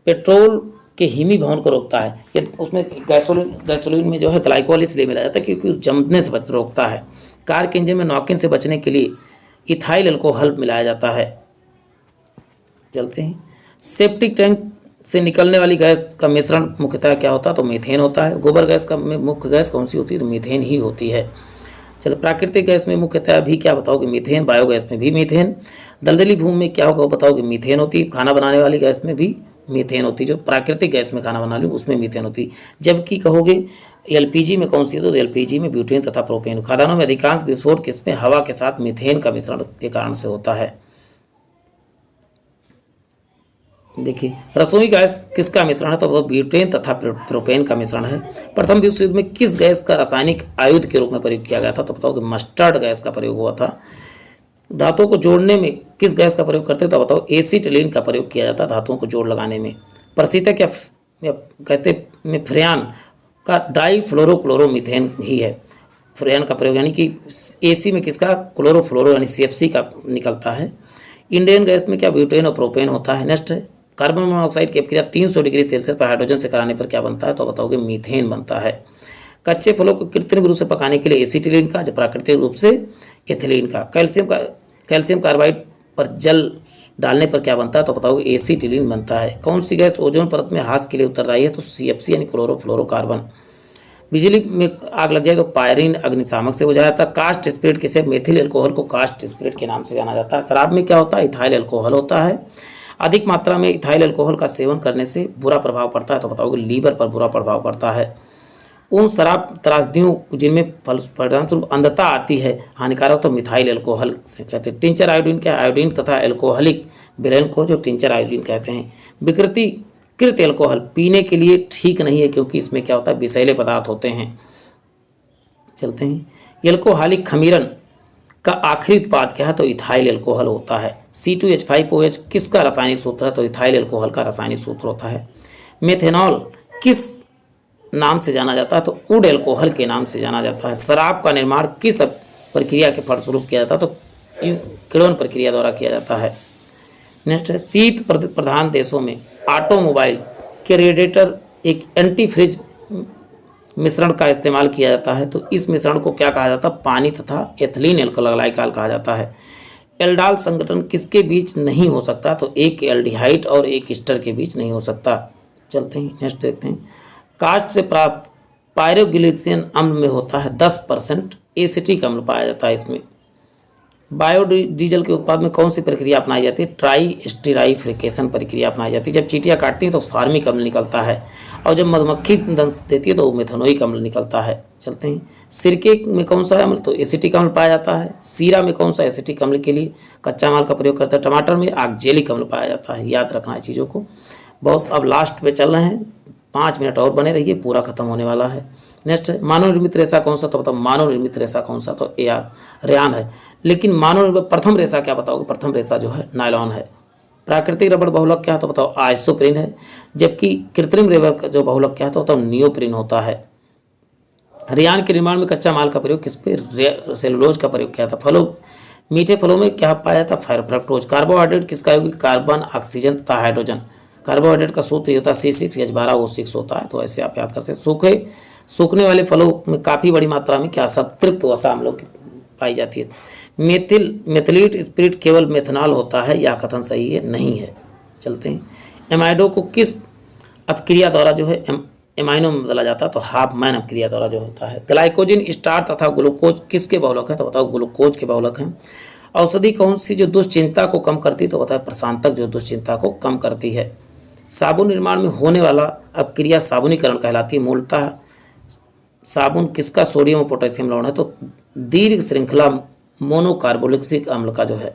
पेट्रोल के हिमी भवन को रोकता है। ये उसमें गैसोलीन में जो है ग्लाइकॉल इसलिए मिलाया जाता है क्योंकि उस जमने से रोकता है। कार के इंजन में नॉकिंग से बचने के लिए इथाइल अल्कोहल मिलाया जाता है। चलते हैं, सेप्टिक टैंक से निकलने वाली गैस का मिश्रण मुख्यतः क्या होता है? तो मीथेन होता है। गोबर गैस का मुख्य गैस कौन सी होती है? तो मीथेन ही होती है। चलो, प्राकृतिक गैस में मुख्यतः भी क्या बताओगे? मीथेन। बायोगैस में भी मीथेन। दलदली भूमि में क्या होगा? बताओगे मीथेन होती है। खाना बनाने वाली गैस में भी मीथेन होती है। जो प्राकृतिक गैस में खाना बना ली उसमें मीथेन होती है। जबकि कहोगे एलपीजी में कौन सी है? तो एलपीजी में ब्यूटेन तथा प्रोपेन। खादानों में अधिकांश विस्फोट किसमें? हवा के साथ मीथेन का मिश्रण के कारण से होता है। देखिए, रसोई गैस किसका मिश्रण है? तो वो ब्यूटेन तथा प्रोपेन का मिश्रण है। प्रथम विश्व युद्ध में किस गैस का रासायनिक आयुध के रूप में प्रयोग किया गया था? तो बताओ कि मस्टर्ड गैस का प्रयोग हुआ था। धातुओं को जोड़ने में किस गैस का प्रयोग करते हैं? तो बताओ एसिटिलीन का प्रयोग किया जाता है धातुओं को जोड़ लगाने में। प्रशीतक या कहते में फ्रेयान का डाईफ्लोरोक्लोरोमीथेन ही है। फ्रेयान का प्रयोग यानी कि एसी में किसका? क्लोरोफ्लोरो यानी CFC का निकलता है। इंडियन गैस में क्या? ब्यूटेन और प्रोपेन होता है। नेक्स्ट है, कार्बन मोनोऑक्साइड की अपक्रिया 300 डिग्री सेल्सियस पर हाइड्रोजन से कराने पर क्या बनता है? तो बताओगे मीथेन बनता है। कच्चे फलों को कृत्रिम रूप से पकाने के लिए एसिटिलीन का, जो प्राकृतिक रूप से एथिलीन का। कैल्शियम कार्बाइड पर जल डालने पर क्या बनता है? तो बताओगे एसिटिलीन बनता है। कौन सी गैस ओजोन परत में ह्रास के लिए उत्तरदायी है? तो CFC यानी क्लोरोफ्लोरोकार्बन। बिजली में आग लग जाए तो पायरीन अग्निशामक से बुझाया जाता है। कास्ट स्पिरिट किसे? मेथिल अल्कोहल को कास्ट स्पिरिट के नाम से जाना जाता है। शराब में क्या होता है? इथाइल अल्कोहल होता है। अधिक मात्रा में इथाइल अल्कोहल का सेवन करने से बुरा प्रभाव पड़ता है? तो बताओगे लीवर पर बुरा प्रभाव पड़ता है। उन शराब त्रासदियों जिनमें परिणामस्वरूप अंधता आती है हानिकारक, तो मिथाइल अल्कोहल से कहते हैं। टिंचर आयोडीन क्या? आयोडीन तथा एल्कोहलिक विलयन को जो टिंचर आयोडीन कहते हैं। विकृत एल्कोहल पीने के लिए ठीक नहीं है क्योंकि इसमें क्या होता है? विषैले पदार्थ होते हैं। चलते हैं, एल्कोहलिक खमीरन का आखिरी उत्पाद क्या है? तो इथाइल अल्कोहल होता है। C2H5OH किसका रासायनिक सूत्र है? तो इथाइल अल्कोहल का रासायनिक सूत्र होता है। मेथेनॉल किस नाम से जाना जाता है? तो वुड अल्कोहल के नाम से जाना जाता है। शराब का निर्माण किस प्रक्रिया के फलस्वरूप किया जाता है? तो किण्वन प्रक्रिया द्वारा किया जाता है। नेक्स्ट है, शीत प्रधान देशों में ऑटोमोबाइल के रेडिएटर एक एंटी फ्रिज मिश्रण का इस्तेमाल किया जाता है। तो इस मिश्रण को क्या कहा जाता है? पानी तथा एथिलीन ग्लाइकॉल कहा जाता है। एल्डाल संगठन किसके बीच नहीं हो सकता? तो एक एल्डिहाइड और एक ईस्टर के बीच नहीं हो सकता। चलते हैं, नेक्स्ट देखते हैं, कास्ट से प्राप्त पायरोग्लिसरॉल अम्ल में होता है 10% एसिटिक अम्ल पाया जाता है इसमें। बायोडीजल के उत्पाद में कौन सी प्रक्रिया अपनाई जाती है? ट्राई स्टेराइफिकेशन प्रक्रिया अपनाई जाती है। जब चींटियां काटती हैं तो फार्मिक अम्ल निकलता है, और जब मधुमक्खी दंश देती है तो मेथनोइक अम्ल निकलता है। चलते हैं, सिरके में कौन सा अम्ल? तो एसिटिक अम्ल पाया जाता है। सीरा में कौन सा एसिटिक अम्ल के लिए कच्चा माल का प्रयोग करता है? टमाटर में ऑक्जेलिक अम्ल पाया जाता है। याद रखना है चीज़ों को बहुत। अब लास्ट पे चल रहे हैं, 5 मिनट और बने रहिए, पूरा खत्म होने वाला है। नेक्स्ट है मानव निर्मित रेशा कौन सा? तो बताओ मानव निर्मित रेशा कौन सा? तो रेयान है। लेकिन मानव निर्मित प्रथम रेशा क्या बताओगे? प्रथम रेशा जो है नायलॉन है। प्राकृतिक रबड़ बहुलक क्या है? तो बताओ आइसोप्रीन है। जबकि कृत्रिम रबड़ का जो बहुलक क्या है? तो बताओ नियोप्रीन होता है। रेयान के निर्माण में कच्चा माल का प्रयोग किस पे? सेलुलोज का प्रयोग किया था। फलों, मीठे फलों में क्या पाया जाता? फ्रक्टोज। कार्बोहाइड्रेट किसका यौगिक? कार्बन, ऑक्सीजन तथा हाइड्रोजन। कार्बोहाइड्रेट का सूत्र ये होता है C6H12O6 होता है। तो ऐसे आप याद कर सकते। सूखने वाले फलों में काफ़ी बड़ी मात्रा में क्या संतृप्त वसा अम्लों की पाई जाती है। मेथिलेट स्पिरिट केवल मेथनॉल होता है, यह कथन सही है? नहीं है। चलते हैं, एमाइडो को किस अपक्रिया द्वारा जो है एमाइनो में बदला जाता है? तो हाफमैन अपक्रिया द्वारा जो होता है। ग्लाइकोजन, स्टार्च तथा ग्लूकोज किसके बहुलक है? तो बताओ ग्लूकोज के बहुलक हैं। औषधि कौन सी जो दुश्चिंता को कम करती है? तो बताओ प्रशांतक जो दुश्चिंता को कम करती है। साबुन निर्माण में होने वाला अपक्रिया साबुनीकरण कहलाती है। मूलतः साबुन किसका सोडियम और पोटेशियम लवण है? तो दीर्घ श्रृंखला मोनोकार्बोक्सिलिक अम्ल का जो है।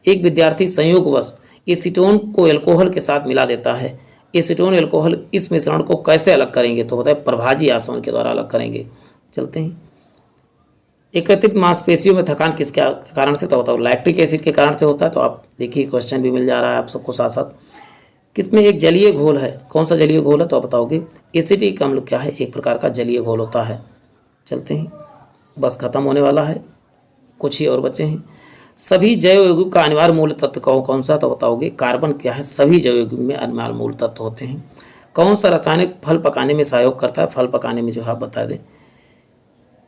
एक विद्यार्थी संयोगवश एसीटोन को एल्कोहल के साथ मिला देता है। एसीटोन एल्कोहल इस मिश्रण को कैसे अलग करेंगे? तो बताए प्रभाजी आसवन के द्वारा अलग करेंगे। चलते हैं, एकत्रित मांसपेशियों में थकान किसके कारण से? तो बताओ लैक्टिक एसिड के कारण से होता है। तो आप देखिए क्वेश्चन भी मिल जा रहा है आप सबको साथ साथ। किसमें एक जलीय घोल है? कौन सा जलीय घोल है? तो आप बताओगे एसिटिक अम्ल क्या है? एक प्रकार का जलीय घोल होता है। चलते हैं, बस खत्म होने वाला है, कुछ ही और बचे हैं। सभी जैव यौगिकों का अनिवार्य मूल तत्व कौन सा? तो बताओगे कार्बन क्या है? सभी जैव यौगिकों में अनिवार्य मूल तत्व होते हैं। कौन सा रासायनिक फल पकाने में सहयोग करता है? फल पकाने में जो है आप बता दें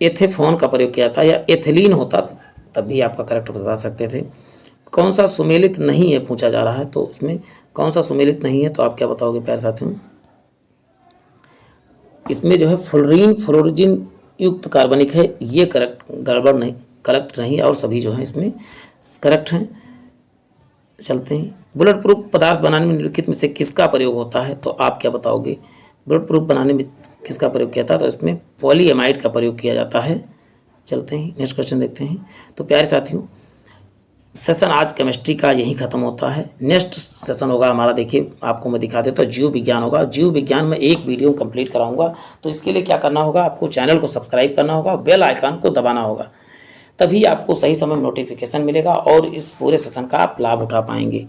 एथेफोन का प्रयोग किया था, या एथिलीन होता तब भी आपका करेक्ट बता सकते थे। कौन सा सुमेलित नहीं है पूछा जा रहा है, तो उसमें कौन सा सुमेलित नहीं है? तो आप क्या बताओगे प्यारे साथियों? इसमें जो है फ्लोरीन फ्लोरिजिन युक्त कार्बनिक है, ये करेक्ट नहीं और सभी जो है इसमें करेक्ट हैं। चलते हैं, बुलेट प्रूफ पदार्थ बनाने में निम्नलिखित में से किसका प्रयोग होता है? तो आप क्या बताओगे बुलेट प्रूफ बनाने में किसका प्रयोग किया था? तो इसमें पॉलीएमाइड का प्रयोग किया जाता है। चलते हैं, नेक्स्ट क्वेश्चन देखते हैं। तो प्यारे साथियों, सेशन आज केमिस्ट्री का यही खत्म होता है। नेक्स्ट सेशन होगा हमारा, देखिए आपको मैं दिखा देता हूँ, जीव विज्ञान होगा। जीव विज्ञान में एक वीडियो कंप्लीट कराऊंगा। तो इसके लिए क्या करना होगा? आपको चैनल को सब्सक्राइब करना होगा, बेल आइकन को दबाना होगा, तभी आपको सही समय में नोटिफिकेशन मिलेगा और इस पूरे सेशन का आप लाभ उठा पाएंगे।